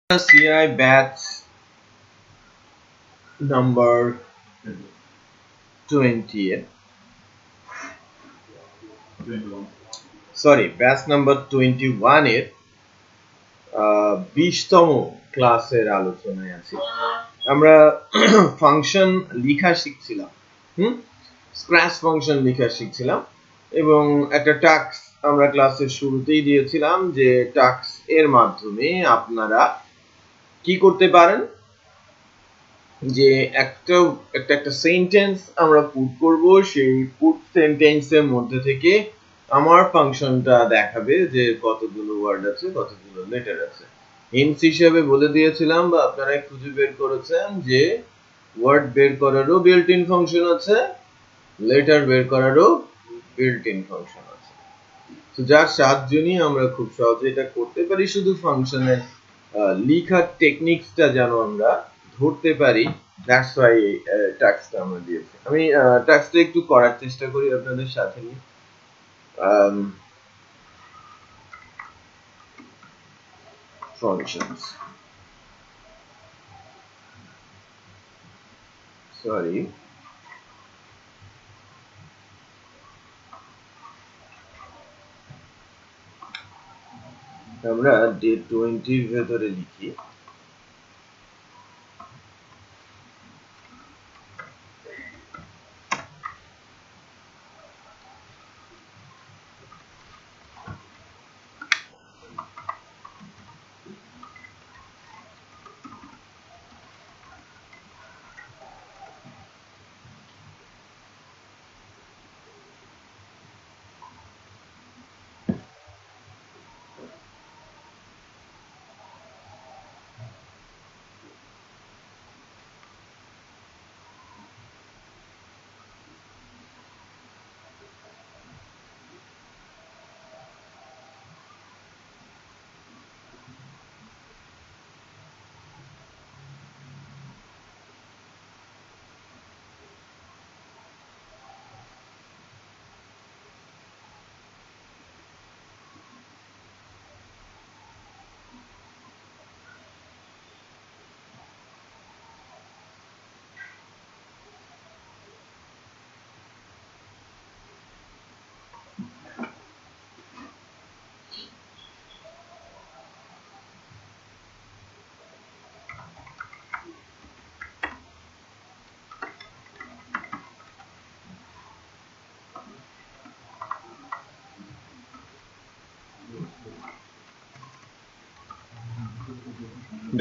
CI batch number 20 sorry batch number 21 এর 20তম ক্লাসের আলোচনায় আছি আমরা ফাংশন লেখা শিখছিলাম স্ক্র্যাচ ফাংশন লেখা শিখছিলাম এবং একটা টাস্ক আমরা ক্লাসের শুরুতেই দিয়েছিলাম যে টাস্ক এর মাধ্যমে আপনারা কি করতে পারেন যে একটা সেন্টেন্স আমরা পুট করব সেই পুট সেন্টেন্সের মধ্যে থেকে আমার ফাংশনটা দেখাবে যে কতগুলো ওয়ার্ড আছে কতগুলো লেটার আছে হিন্টস হিসেবে বলে দিয়েছিলাম বা আপনারা খুঁজে বের করেছেন যে ওয়ার্ড বের করারও বিল্ট ইন ফাংশন আছে লেটার বের করারও বিল্ট ইন ফাংশন আছে তো যার সাহায্যে আমরা খুব সহজে এটা করতে পারি শুধু ফাংশনের লেখার টেকনিক্সটা যেন আমরা ধরতে পারি দ্যাটস ওয়াই টাস্কটা আমরা দিয়েছি আমি টাস্কটা একটু করার চেষ্টা করি আপনাদের সাথে নিয়ে functions sorry আমরা ডে 20 এর ভেতরে লিখি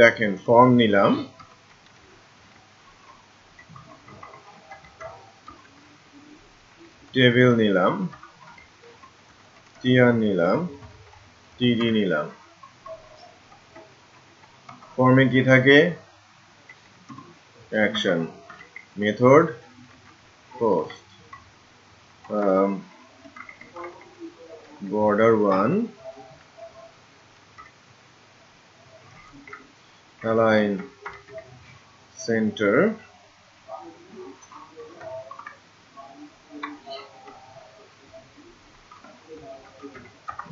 দেখেন ফর্ম নিলাম টেবিল নিলাম টিআর নিলাম টিডি নিলাম ফর্মে কি থাকে action method post border 1 align center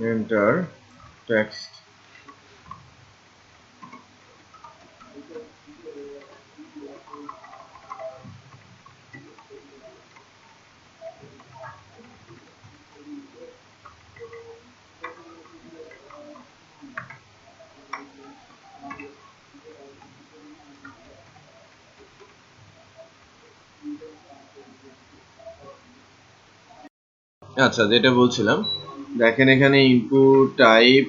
enter text আচ্ছা যেটা বলছিলাম দেখেন এখানে input type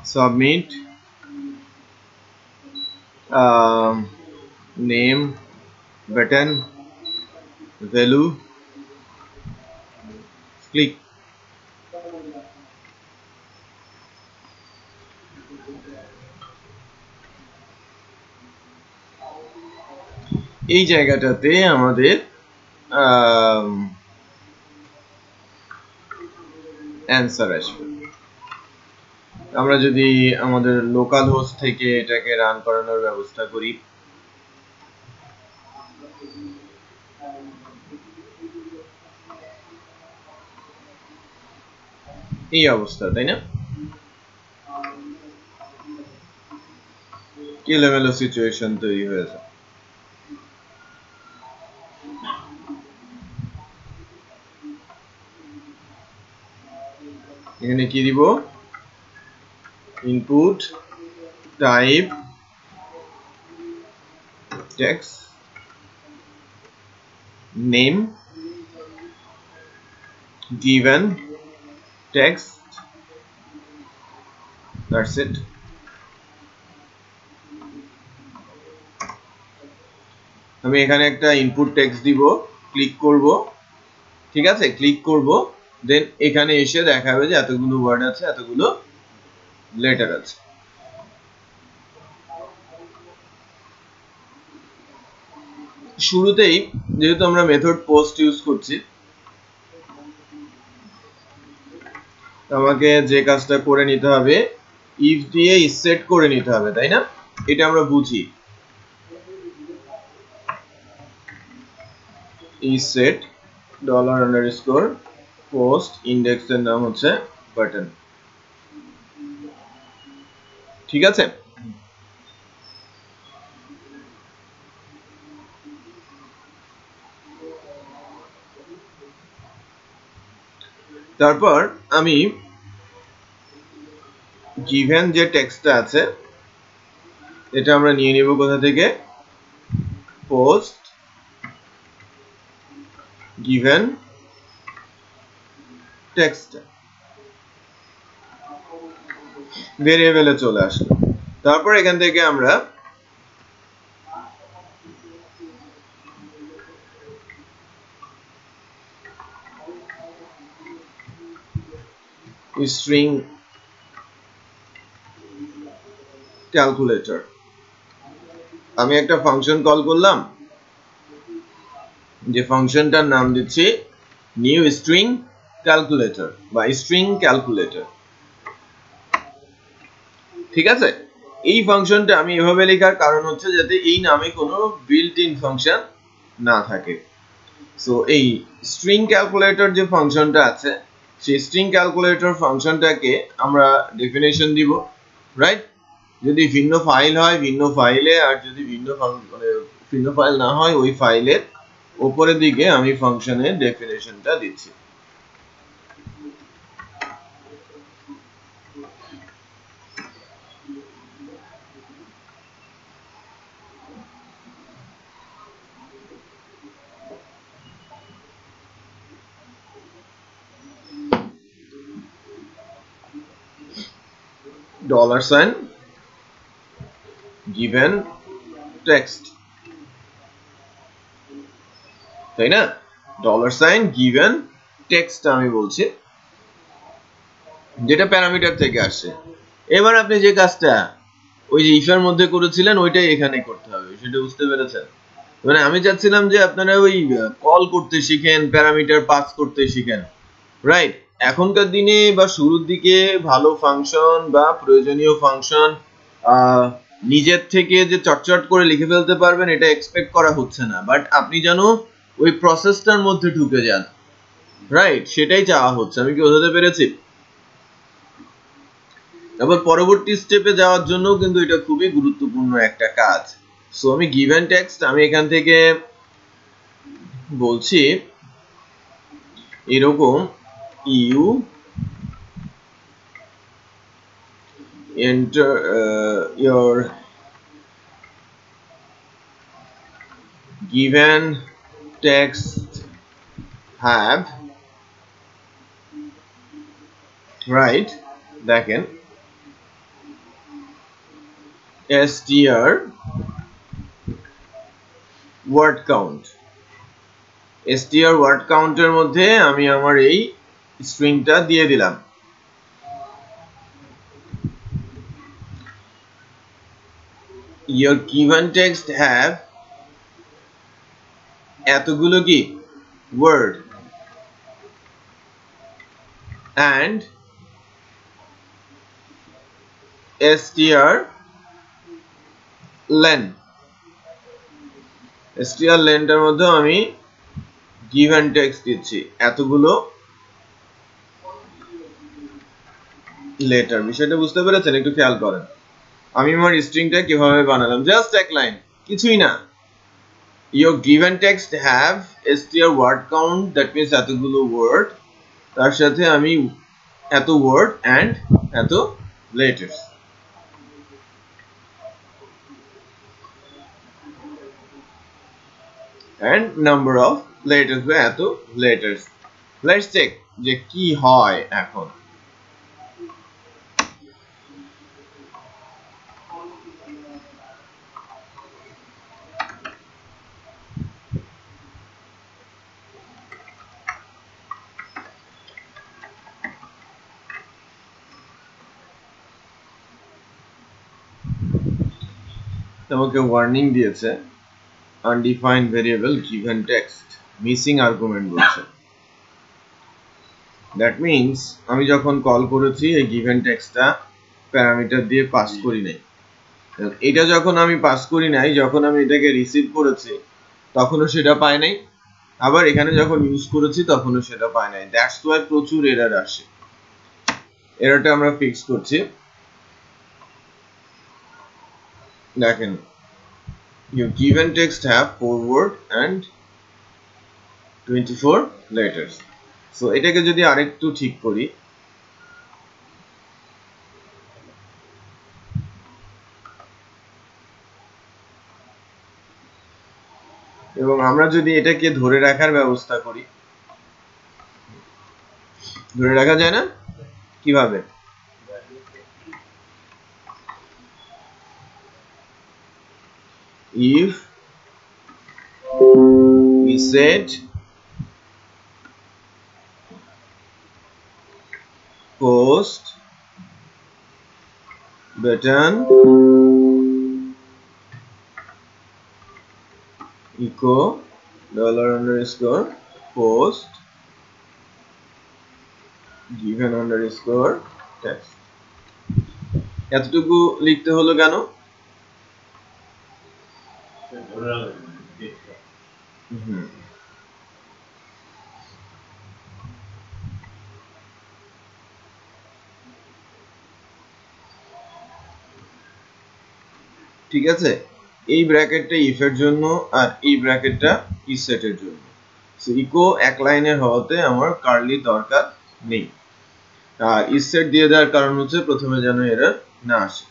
submit name button value click এই জায়গাটাতে আমাদের অ্যান্সার আসবে আমরা যদি আমাদের লোকাল হোস্ট থেকে এটাকে রান করানোর ব্যবস্থা করি এই অবস্থা তাই না এলোমেলো সিচুয়েশন তৈরি হয়েছে। এখানে কি দিব? Input type text name given text, that's it. আমি এখানে একটা ইনপুট টেক্সট দিব, ক্লিক করব, ঠিক আছে, ক্লিক করব, দেন এখানে এসে দেখাবে যে এতগুলো ওয়ার্ড আছে, এতগুলো লেটার আছে। শুরুতেই যেহেতু আমরা মেথড পোস্ট ইউজ করছি, আমাকে যে কাজটা করে নিতে হবে, ইফ দিয়ে সেট করে নিতে হবে, তাই না? এটা আমরা বুঝি। set $_post index এর নাম হচ্ছে বাটন, ঠিক আছে? তারপর আমি given যে টেক্সটটা আছে এটা আমরা নিয়ে নিব কোথা থেকে? পোস্ট given টেক্সট ভেরিয়েবলে চলে আসলো। তারপর এখান থেকে আমরা স্ট্রিং ক্যালকুলেটর, আমি একটা ফাংশন কল করলাম, যে ফাংশনটার নাম দিচ্ছি নিউ স্ট্রিং ক্যালকুলেটর বা স্ট্রিং ক্যালকুলেটর, ঠিক আছে? এই ফাংশনটা আমি এভাবে লেখার কারণ হচ্ছে যাতে এই নামে কোনো বিল্ট ইন ফাংশন না থাকে। সো এই স্ট্রিং ক্যালকুলেটর যে ফাংশনটা আছে, সেই স্ট্রিং ক্যালকুলেটর ফাংশনটাকে আমরা ডেফিনেশন দিব, রাইট? যদি ভিন্ন ফাইল হয় ভিন্ন ফাইলে, আর যদি ভিন্ন ফাইল না হয় ওই ফাইলের উপরের দিকে আমি ফাংশনের ডেফিনেশনটা দিচ্ছি। $, given text, তাই না? $, given text আমি বলছি, যেটা প্যারামিটার থেকে আসছে। এবার আপনি যে কাজটা ওই যে ইফের মধ্যে করেছিলেন ওইটাই এখানে করতে হবে, সেটা বুঝতে পেরেছেন? মানে আমি চাচ্ছিলাম যে আপনারা ওই কল করতে শিখেন, প্যারামিটার পাস করতে শিখেন, রাইট? এখনকার দিনে বা শুরুর দিকে ভালো ফাংশন বা প্রয়োজনীয় ফাংশন নিজের থেকে যে চটচট করে লিখে ফেলতে পারবেন এটা এক্সপেক্ট করা হচ্ছে না, বাট আপনি যেন ওই প্রসেসটার মধ্যে ঢুকে যান, রাইট? সেটাই চাওয়া হচ্ছে। আমি কি বোঝাতে পেরেছি? তারপর পরবর্তী স্টেপে যাওয়ার জন্য কিন্তু এটা খুবই গুরুত্বপূর্ণ একটা কাজ। সো আমি গিভেন টেক্সট আমি এখান থেকে বলছি এরকম you enter your given text have, right? দেখেন str word count, str word count এর মধ্যে আমি আমার এই স্ট্রিংটা দিয়ে দিলাম। your given text have এতগুলো কি word and str len, str len এর মধ্যে আমি given text দিচ্ছি এতগুলো লেটার। বিষয়টা বুঝতে পেরেছেন? একটু খেয়াল করেন। আমি আমার স্ট্রিংটা কিভাবে বানালাম, জাস্ট এক লাইন, কিছুই না। Your given text have str word count, that means এতগুলো ওয়ার্ড, তার সাথে আমি এত ওয়ার্ড and এত letters, and number of letters বা এত letters. Let's check যে কি হয় এখন। তোমাকে ওয়ার্নিং দিয়েছে undefined variable given text missing argument বলছে। দ্যাট মিন্স আমি যখন কল করেছি এই given টেক্সটটা প্যারামিটার দিয়ে পাস করি নাই। এটা যখন আমি পাস করি নাই, যখন আমি এটাকে রিসিভ করেছি তখনও সেটা পায় নাই, আবার এখানে যখন ইউজ করেছি তখনও সেটা পায় নাই। দ্যাটস ওয়াই প্রচুর এরর আসে। এররটা আমরা ফিক্স করছি। দেখেন, your given text have 4 word and 24 letters. So এটাকে যদি আরেকটু ঠিক করি, এবং আমরা যদি এটাকে ধরে রাখার ব্যবস্থা করি, ধরে রাখা যায় না কিভাবে? if we set post button echo $_ post given _ text, এতটুকু লিখতে হলো কেন? ঠিক আছে, এই ব্র্যাকেটটা ইফ এর জন্য আর এই ব্র্যাকেটটা ইজ সেটের জন্য। সো ইকো এক লাইনের হওয়াতে আমার কার্লি দরকার নেই। আর ইজ সেট দিয়ে দেওয়ার কারণ হচ্ছে প্রথমে যেন এরর না আসে।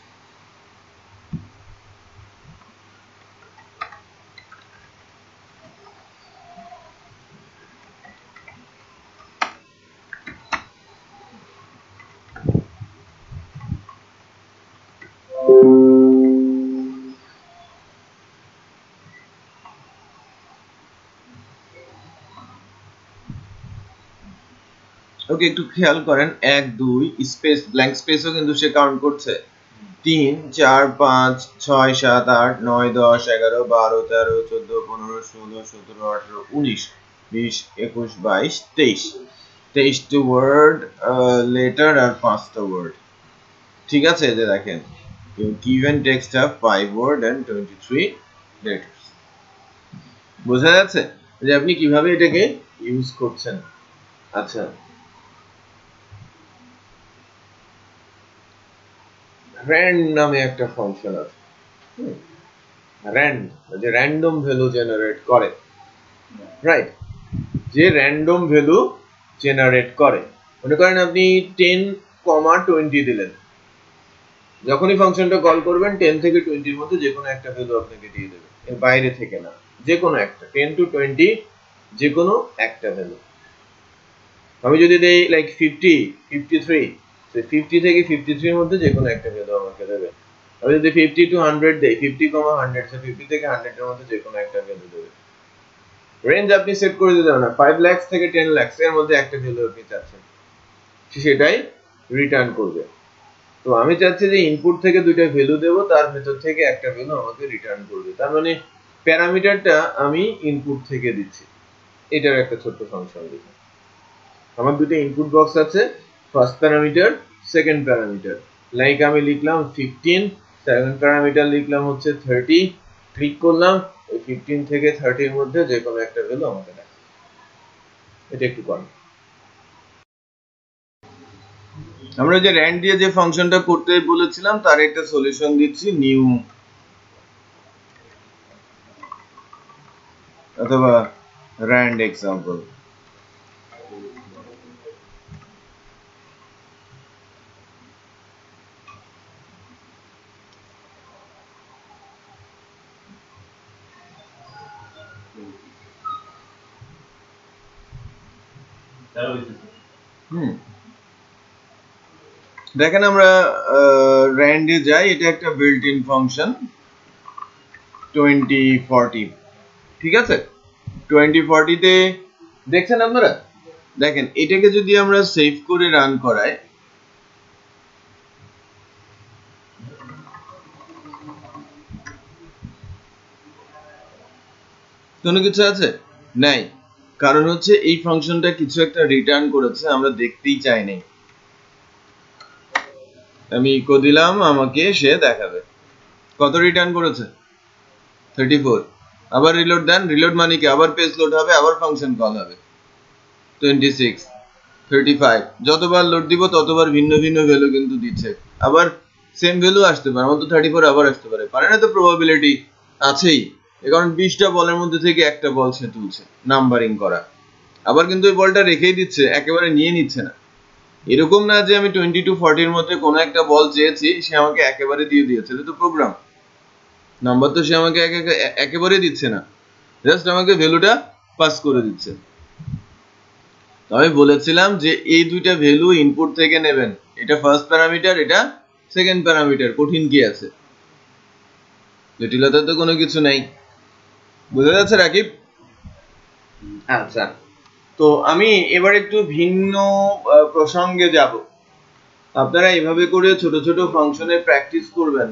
ওকে, একটু খেয়াল করেন, 1 2 স্পেস ব্ল্যাঙ্ক স্পেসও কিন্তু সে কাউন্ট করছে। 3 4 5 6 7 8 9 10 11 12 13 14 15 16 17 18 19 20 21 22 23 23টা ওয়ার্ড, লেটার আর 5টা ওয়ার্ড। ঠিক আছে, যে দেখেন given text have 5 word and 23 letters। বোঝা যাচ্ছে যে আপনি কিভাবে এটাকে ইউজ করছেন। আচ্ছা, rand নামে একটা ফাংশন আছে, rand যে র্যান্ডম ভ্যালু জেনারেট করে, রাইট? যে র্যান্ডম ভ্যালু জেনারেট করে, মনে করেন আপনি 10,20 দিলেন, যখনই ফাংশনটা কল করবেন 10 থেকে 20 এর মধ্যে যে কোনো একটা ভ্যালু আপনাকে দিয়ে দেবে, এর বাইরে থেকে না, যে কোনো একটা 10 to 20 যে কোনো একটা ভ্যালু। আমি যদি দেই লাইক 50 53, তো 50 থেকে 53 এর মধ্যে যে কোনো একটা ভ্যালু আমাকে দেবে। আমি যদি 50 to 100 দেই, 50,100, সো 50 থেকে 100 এর মধ্যে যে কোনো একটা ভ্যালু দেবে। রেঞ্জ আপনি সেট করে দিতে পারেন, 5 লাখ থেকে 10 লাখ এর মধ্যে একটা ভ্যালু আপনি চাচ্ছেন, সেটাই রিটার্ন করবে। তো আমি চাচ্ছি যে ইনপুট থেকে দুইটা ভ্যালু দেব, তার ভেতর থেকে একটা ভ্যালু আমাকে রিটার্ন করবে। তার মানে প্যারামিটারটা আমি ইনপুট থেকে দিচ্ছি। এটার একটা ছোট্ট ফাংশন লিখি। আমার দুটো ইনপুট বক্স আছে, first parameter, second parameter. Like আমি লিখলাম 15, সেকেন্ড প্যারামিটার লিখলাম হচ্ছে 30, ক্লিক করলাম, এই 15 থেকে 30 এর মধ্যে যে কোনো একটা ভ্যালু আমাকে দেয়। এটা একটু করেন। আমরা যে র্যান্ড দিয়ে যে ফাংশনটা করতে বলেছিলাম তার একটা সলিউশন দিচ্ছি, নিউ অথবা র্যান্ড এক্সাম্পল। দেখেন আমরা র্যান্ডে যাই, এটা একটা বিল্ট ইন ফাংশন 2040, ঠিক আছে। 2040 তে দেখছেন আপনারা, দেখেন এটাকে যদি আমরা সেভ করে রান করাই, কোনো কিছু আছে নাই, কারণ হচ্ছে এই ফাংশনটা কিছু একটা রিটার্ন করেছে, আমরা দেখতেই চাই নাই। আমি ইকো দিলাম, আমাকে সে দেখাবে কত রিটার্ন করেছে, 34। আবার রিলোড দেন, রিলোড মানে কি আবার পেজ লোড হবে, আবার ফাংশন কল হবে, 26, 35। যতবার লোড দিব ততবার ভিন্ন ভিন্ন ভ্যালু কিন্তু দিচ্ছে, আবার সেম ভ্যালু আসতে পারে, আমার তো 34 আবার আসতে পারে, পারে না তো, প্রবাবিলিটি আছেই। এ কারণ 20টা বলের মধ্যে থেকে একটা বল সে তুলছে নাম্বারিং করা, আবার কিন্তু ওই বলটা রেখেই দিচ্ছে, একেবারে নিয়ে নিচ্ছে না। এরকম না যে আমি 22-40 মধ্যে কোনো একটা বল চেয়েছি, সে আমাকে একেবারে দিয়ে দিয়েছে, এটা তো প্রোগ্রাম নাম্বার, তো সে আমাকে একেবারে দিচ্ছে না, জাস্ট আমাকে ভ্যালুটা পাস করে দিচ্ছে। আমি বলেছিলাম যে এই দুইটা ভ্যালু ইনপুট থেকে নেবেন, এটা ফার্স্ট প্যারামিটার, এটা সেকেন্ড প্যারামিটার, কঠিন কি আছে, জটিলতা তো কোনো কিছু নাই, বুঝা যাচ্ছে রাকিব? আচ্ছা, তো আমি এবার একটু ভিন্ন প্রসঙ্গে যাব। আপনারা এভাবে করে ছোট ছোট ফাংশনে প্র্যাকটিস করবেন।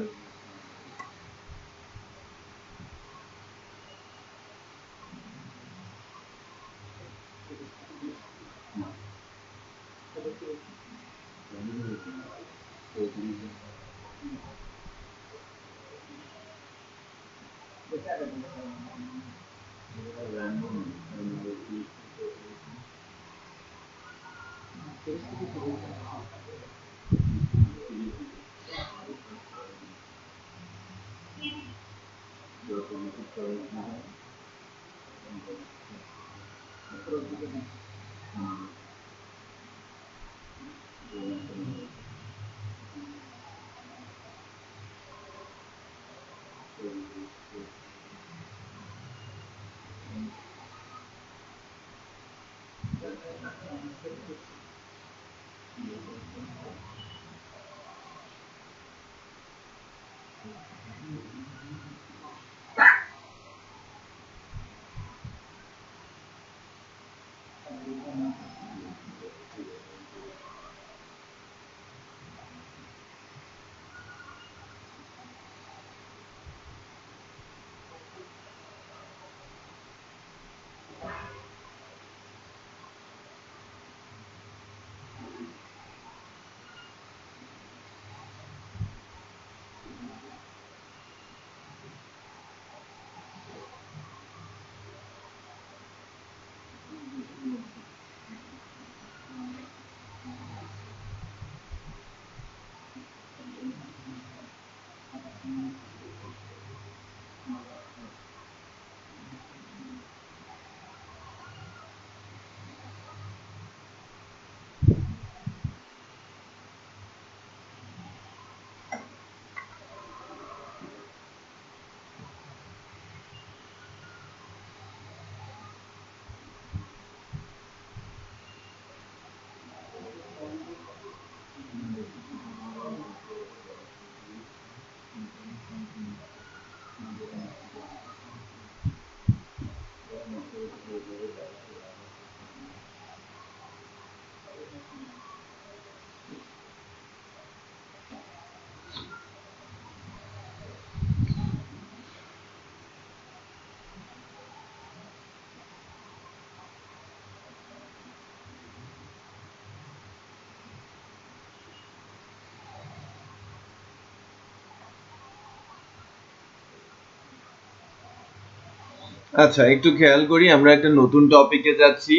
আচ্ছা, একটু খেয়াল করি, আমরা একটা নতুন টপিকে যাচ্ছি,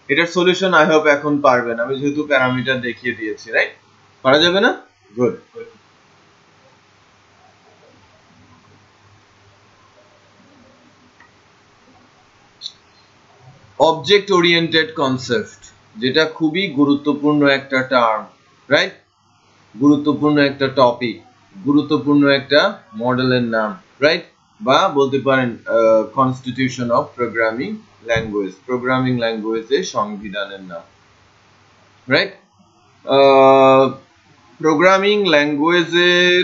এটার সলিউশন আই হোপ এখন পারবেন, আমি যেহেতু প্যারামিটার দেখিয়ে দিয়েছি, রাইট? পারা যাবে না? গুড। অবজেক্ট ওরিয়েন্টেড কনসেপ্ট, যেটা খুবই গুরুত্বপূর্ণ একটা টার্ম, রাইট? গুরুত্বপূর্ণ একটা টপিক, গুরুত্বপূর্ণ একটা মডেলের নাম, রাইট? বা বলতে পারেন constitution of programming language, programming ল্যাঙ্গুয়েজের সংবিধানের নাম, রাইট? প্রোগ্রামিং ল্যাঙ্গুয়েজের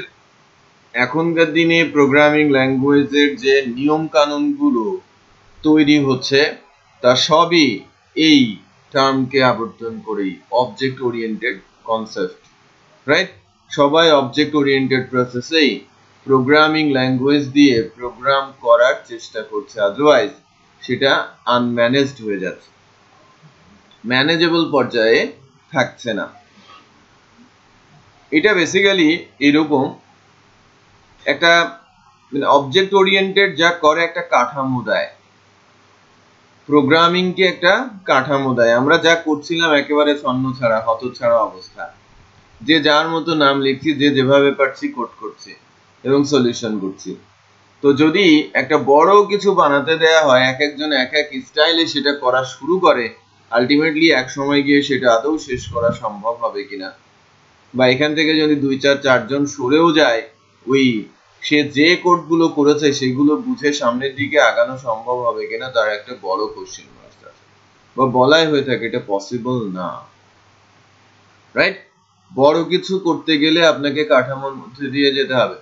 এখনকার দিনে প্রোগ্রামিং ল্যাঙ্গুয়েজের যে নিয়ম কানুনগুলো তৈরি হচ্ছে তা সবই এই টার্মকে আবর্তন করেই, অবজেক্ট ওরিয়েন্টেড কনসেপ্ট, রাইট? সবাই অবজেক্ট ওরিয়েন্টেড প্রসেসেই প্রোগ্রামিং ল্যাঙ্গুয়েজ দিয়ে প্রোগ্রাম করার চেষ্টা করছে, আদারওয়াইজ সেটা আনম্যানেজড হয়ে যাচ্ছে, ম্যানেজেবল পর্যায়ে থাকছে না। এটা বেসিক্যালি এরকম একটা অবজেক্ট ওরিয়েন্টেড যা করে একটা কাঠামো দেয়, প্রোগ্রামিংকে একটা কাঠামো দেয়। আমরা যা করছিলাম একেবারে ছন্নছাড়া, হতছাড়া অবস্থা, যে যার মতো নাম লিখছি, যে যেভাবে পারছি কোড করছি এবং সলিউশন করছি। তো যদি একটা বড় কিছু বানাতে দেয়া হয়, এক একজন এক এক স্টাইলে সেটা করা শুরু করে, আলটিমেটলি এক সময় গিয়ে সেটা আদৌ শেষ করা সম্ভব হবে কিনা, বা এখান থেকে যদি 2-4 জন সরেও যায়, ওই সে যে কোডগুলো করেছে সেগুলো বুঝে সামনের দিকে আগানো সম্ভব হবে কিনা, তার একটা বড় কোশ্চেন মার্ক আছে, বা বলাই হয়ে থাকে এটা পসিবল না, রাইট? বড় কিছু করতে গেলে আপনাকে কাঠামোর মধ্যে দিয়ে যেতে হবে,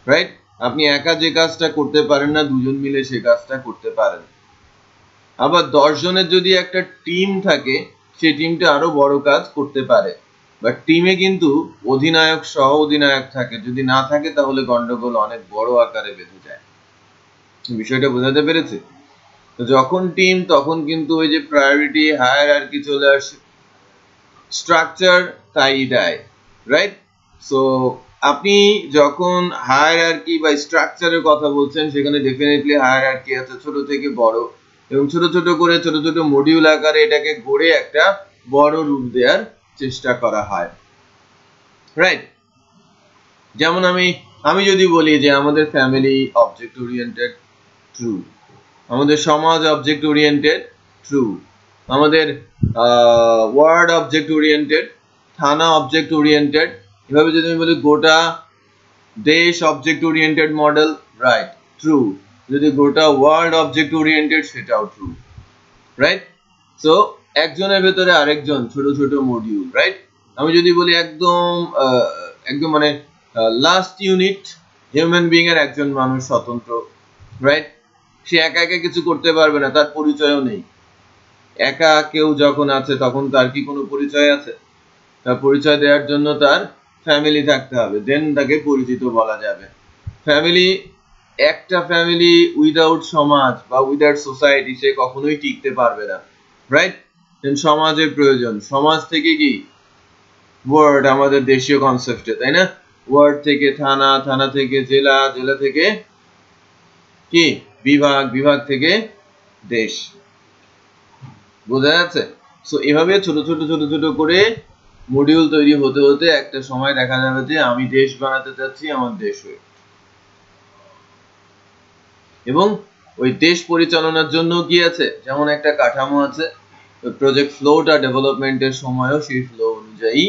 রাইট? আপনি একা যে কাজটা করতে পারেন না, দুজন মিলে সে কাজটা করতে পারেন। আবার 10 জনের যদি একটা টিম থাকে, সেই টিমটা আরো বড় কাজ করতে পারে, বাট টিমে কিন্তু অধিনায়ক সহ অধিনায়ক থাকে, যদি না থাকে তাহলে গন্ডগোল অনেক বড় আকারে বেঁধে যায়। বিষয়টা বোঝাতে পেরেছে? তো যখন টিম, তখন কিন্তু ওই যে প্রায়োরিটি, হায়ারার্কি চলে আসে, স্ট্রাকচার তাই দেয়, রাইট? সো আপনি যখন হায়ারার্কি বা স্ট্রাকচারের কথা বলছেন, সেখানে ডেফিনেটলি হায়ারার্কি আছে ছোট থেকে বড়, এবং ছোট ছোট করে ছোট ছোট মডিউল আকারে এটাকে গড়ে একটা বড় রূপ দেওয়ার চেষ্টা করা হয়, রাইট? যেমন আমি যদি বলি যে আমাদের ফ্যামিলি অবজেক্ট ওরিয়েন্টেড, ট্রু। আমাদের সমাজ অবজেক্ট ওরিয়েন্টেড, ট্রু। আমাদের ওয়ার্ড অবজেক্ট ওরিয়েন্টেড, থানা অবজেক্ট ওরিয়েন্টেড, এভাবে যদি আমি বলি গোটা দেশ object oriented model, right, true. যদি গোটা ওয়ার্ল্ড অবজেক্ট ওরিয়েন্টেড, সেটাও ট্রু, রাইট? সো একজনের ভেতরে আরেকজন ছোট ছোট মডিউল, রাইট? আমি যদি বলি একদম মানে লাস্ট ইউনিট, হিউম্যান বিং এর একজন মানুষ স্বতন্ত্র, রাইট? সে একা একা কিছু করতে পারবে না, তার পরিচয়ও নেই। একা কেউ যখন আছে তখন তার কি কোনো পরিচয় আছে? তার পরিচয় দেওয়ার জন্য তার ফ্যামিলি থাকতে হবে, দেন তাকে পরিচিত বলা যাবে। ফ্যামিলি, একটা ফ্যামিলি উইদাউট সমাজ বা উইদাউট সোসাইটি সে কখনোই টিকতে পারবে না, রাইট? সমাজের প্রয়োজন। সমাজ থেকে কি ওয়ার্ড, আমাদের দেশীয় কনসেপ্টে, তাই না? ওয়ার্ড থেকে থানা, থানা থেকে জেলা, জেলা থেকে কি বিভাগ, বিভাগ থেকে দেশ। বোঝা যাচ্ছে? সো এভাবে ছোট ছোট ছোট ছোট করে মডিউল তৈরি হতে হতে একটা সময় দেখা যাবে যে আমি দেশ বানাতে চাচ্ছি, আমার দেশ হয়ে, এবং ওই দেশ পরিচালনার জন্য কি আছে, যেমন একটা কাঠামো আছে, প্রজেক্ট ফ্লোটা ডেভেলপমেন্টের সময়ও সেই ফ্লো অনুযায়ী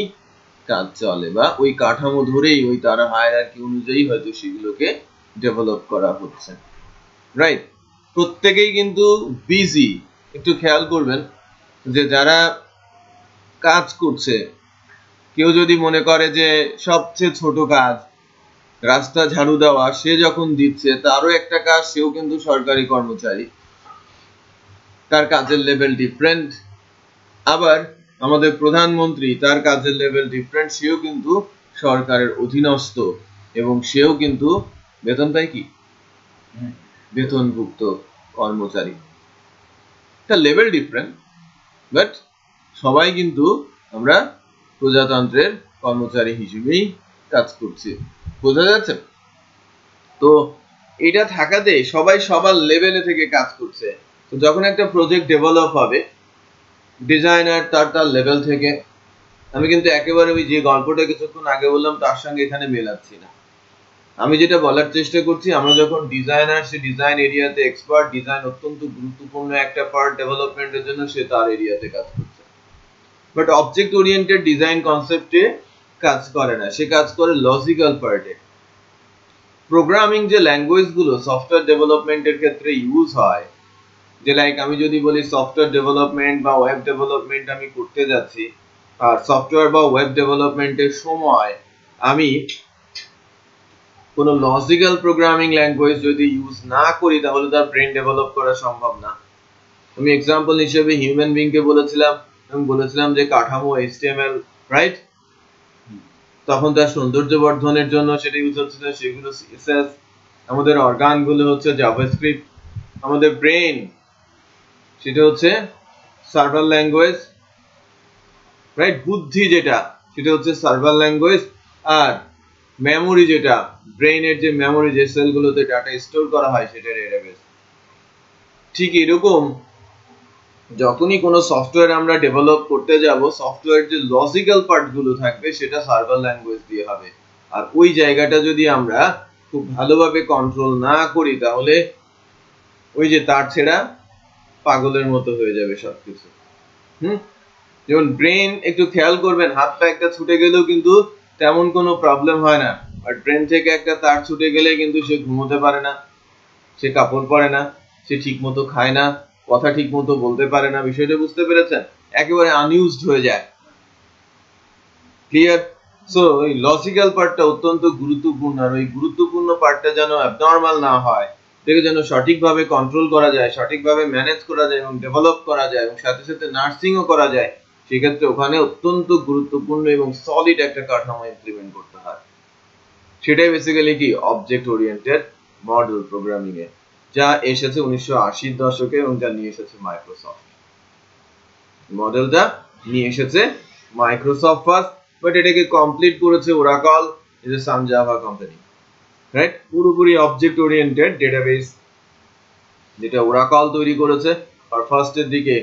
কাজ চলে, বা ওই কাঠামো ধরেই ওই তারা হায়ারার্কি অনুযায়ী হয়তো সেগুলোকে ডেভেলপ করা হচ্ছে, রাইট? প্রত্যেকেই কিন্তু বিজি। একটু খেয়াল করবেন যে যারা কাজ করছে, কেউ যদি মনে করে যে সবচেয়ে ছোট কাজ রাস্তা ঝাড়ু দেওয়া, সে যখন দিচ্ছে তারও একটা কাজ, সেও কিন্তু সরকারি কর্মচারী, তার কাজের লেভেল ডিফারেন্ট। আবার আমাদের প্রধানমন্ত্রী, তার কাজের লেভেল ডিফারেন্ট, সেও কিন্তু সরকারের অধীনস্থ, এবং সেও কিন্তু বেতন পায় কি, বেতনভুক্ত কর্মচারী। তার লেভেল ডিফারেন্ট, বাট সবাই কিন্তু আমরা প্রজাতন্ত্রের কর্মচারী হিসেবেই কাজ করছি। বোঝা যাচ্ছে? তো এটা থাকাতে সবাই সবার লেভেলে থেকে কাজ করছে। তো যখন একটা প্রজেক্ট ডেভেলপ হবে, ডিজাইনার তার লেভেল থেকে, আমি কিন্তু একেবারে ওই যে গল্পটা কিছুক্ষণ আগে বললাম তার সঙ্গে এখানে মেলাচ্ছি না। আমি যেটা বলার চেষ্টা করছি, আমরা যখন ডিজাইনার, সে ডিজাইন এরিয়াতে এক্সপার্ট, ডিজাইন অত্যন্ত গুরুত্বপূর্ণ একটা পার্ট ডেভেলপমেন্টের জন্য, সে তার এরিয়াতে কাজ করছে। বাট অবজেক্ট ওরিয়েন্টেড ডিজাইন কনসেপ্টে কাজ করে না, সে কাজ করে লজিক্যাল পার্টে। প্রোগ্রামিং যে ল্যাঙ্গুয়েজ গুলো সফটওয়্যার ডেভেলপমেন্টের ক্ষেত্রে ইউজ হয়, যে লাইক আমি যদি বলি সফটওয়্যার ডেভেলপমেন্ট বা ওয়েব ডেভেলপমেন্ট আমি করতে যাচ্ছি, আর সফটওয়্যার বা ওয়েব ডেভেলপমেন্টের সময় আমি কোনো লজিক্যাল প্রোগ্রামিং ল্যাঙ্গুয়েজ যদি ইউজ না করি, তাহলে তার ব্রেন ডেভেলপ করা সম্ভব না। আমি এক্সাম্পল হিসেবে হিউম্যান বিং কে বলেছিলাম, আমি বলেছিলাম যে কাঠামো HTML, রাইট? তখন তার সৌন্দর্য বর্ধনের জন্য সেটা ইউজ হচ্ছিল, সেগুলো CSS। আমাদের অর্গান গুলো হচ্ছে জাভাস্ক্রিপ্ট। আমাদের ব্রেন সেটা হচ্ছে সার্ভার ল্যাঙ্গুয়েজ, রাইট? বুদ্ধি যেটা, সেটা হচ্ছে সার্ভার ল্যাঙ্গুয়েজ। আর মেমোরি যেটা, ব্রেইনের যে মেমোরি, যে সেলগুলোতে ডাটা স্টোর করা হয়, সেটা ডেটাবেস। ঠিক এরকম যখনই কোনো সফটওয়্যার আমরা ডেভেলপ করতে যাব, সফটওয়্যার যে লজিক্যাল পার্টগুলো থাকবে সেটা সার্ভার ল্যাঙ্গুয়েজ দিয়ে হবে। আর ওই জায়গাটা যদি আমরা খুব ভালোভাবে কন্ট্রোল না করি, তাহলে ওই যে তার ছেড়া পাগলের মতো হয়ে যাবে সবকিছু। যেমন ব্রেন, একটু খেয়াল করবেন, হাত পা একটা ছুটে গেলেও কিন্তু তেমন কোনো প্রবলেম হয় না। আর ব্রেন থেকে একটা তার ছুটে গেলে কিন্তু সে ঘুমোতে পারে না, সে কাপড় পরে না, সে ঠিক মতো খায় না, কথা ঠিক মতো বলতে পারে না। বিষয়টা বুঝতে পেরেছেন? একেবারে আনইউজড হয়ে যায়। ক্লিয়ার? সো এই লজিক্যাল পার্টটা অত্যন্ত গুরুত্বপূর্ণ, আর ওই গুরুত্বপূর্ণ পার্টটা যেন অ্যাবনর্মাল না হয়, দেখে যেন সঠিকভাবে কন্ট্রোল করা যায়, সঠিকভাবে ম্যানেজ করা যায় এবং ডেভেলপ করা যায়, এবং সাথে সাথে নার্সিংও করা যায়, সেক্ষেত্রে ওখানে অত্যন্ত গুরুত্বপূর্ণ এবং সলিড একটা কাঠামো ইমপ্লিমেন্ট করতে হয়। সেটাই বেসিক্যালি কি অবজেক্ট ওরিয়েন্টেড মডেল প্রোগ্রামিং এ, যা এসেছে 1980-র দশকে এবং যা নিয়ে এসেছে মাইক্রোসফট। মডেলটা নিয়ে এসেছে মাইক্রোসফট ফার্স্ট, বাট এটাকে কমপ্লিট করেছে Oracle, is a Sun Java company, right? পুরোপুরি অবজেক্ট ওরিয়েন্টেড ডেটাবেস যেটা ওরাকল তৈরি করেছে। আর ফার্স্টের দিকে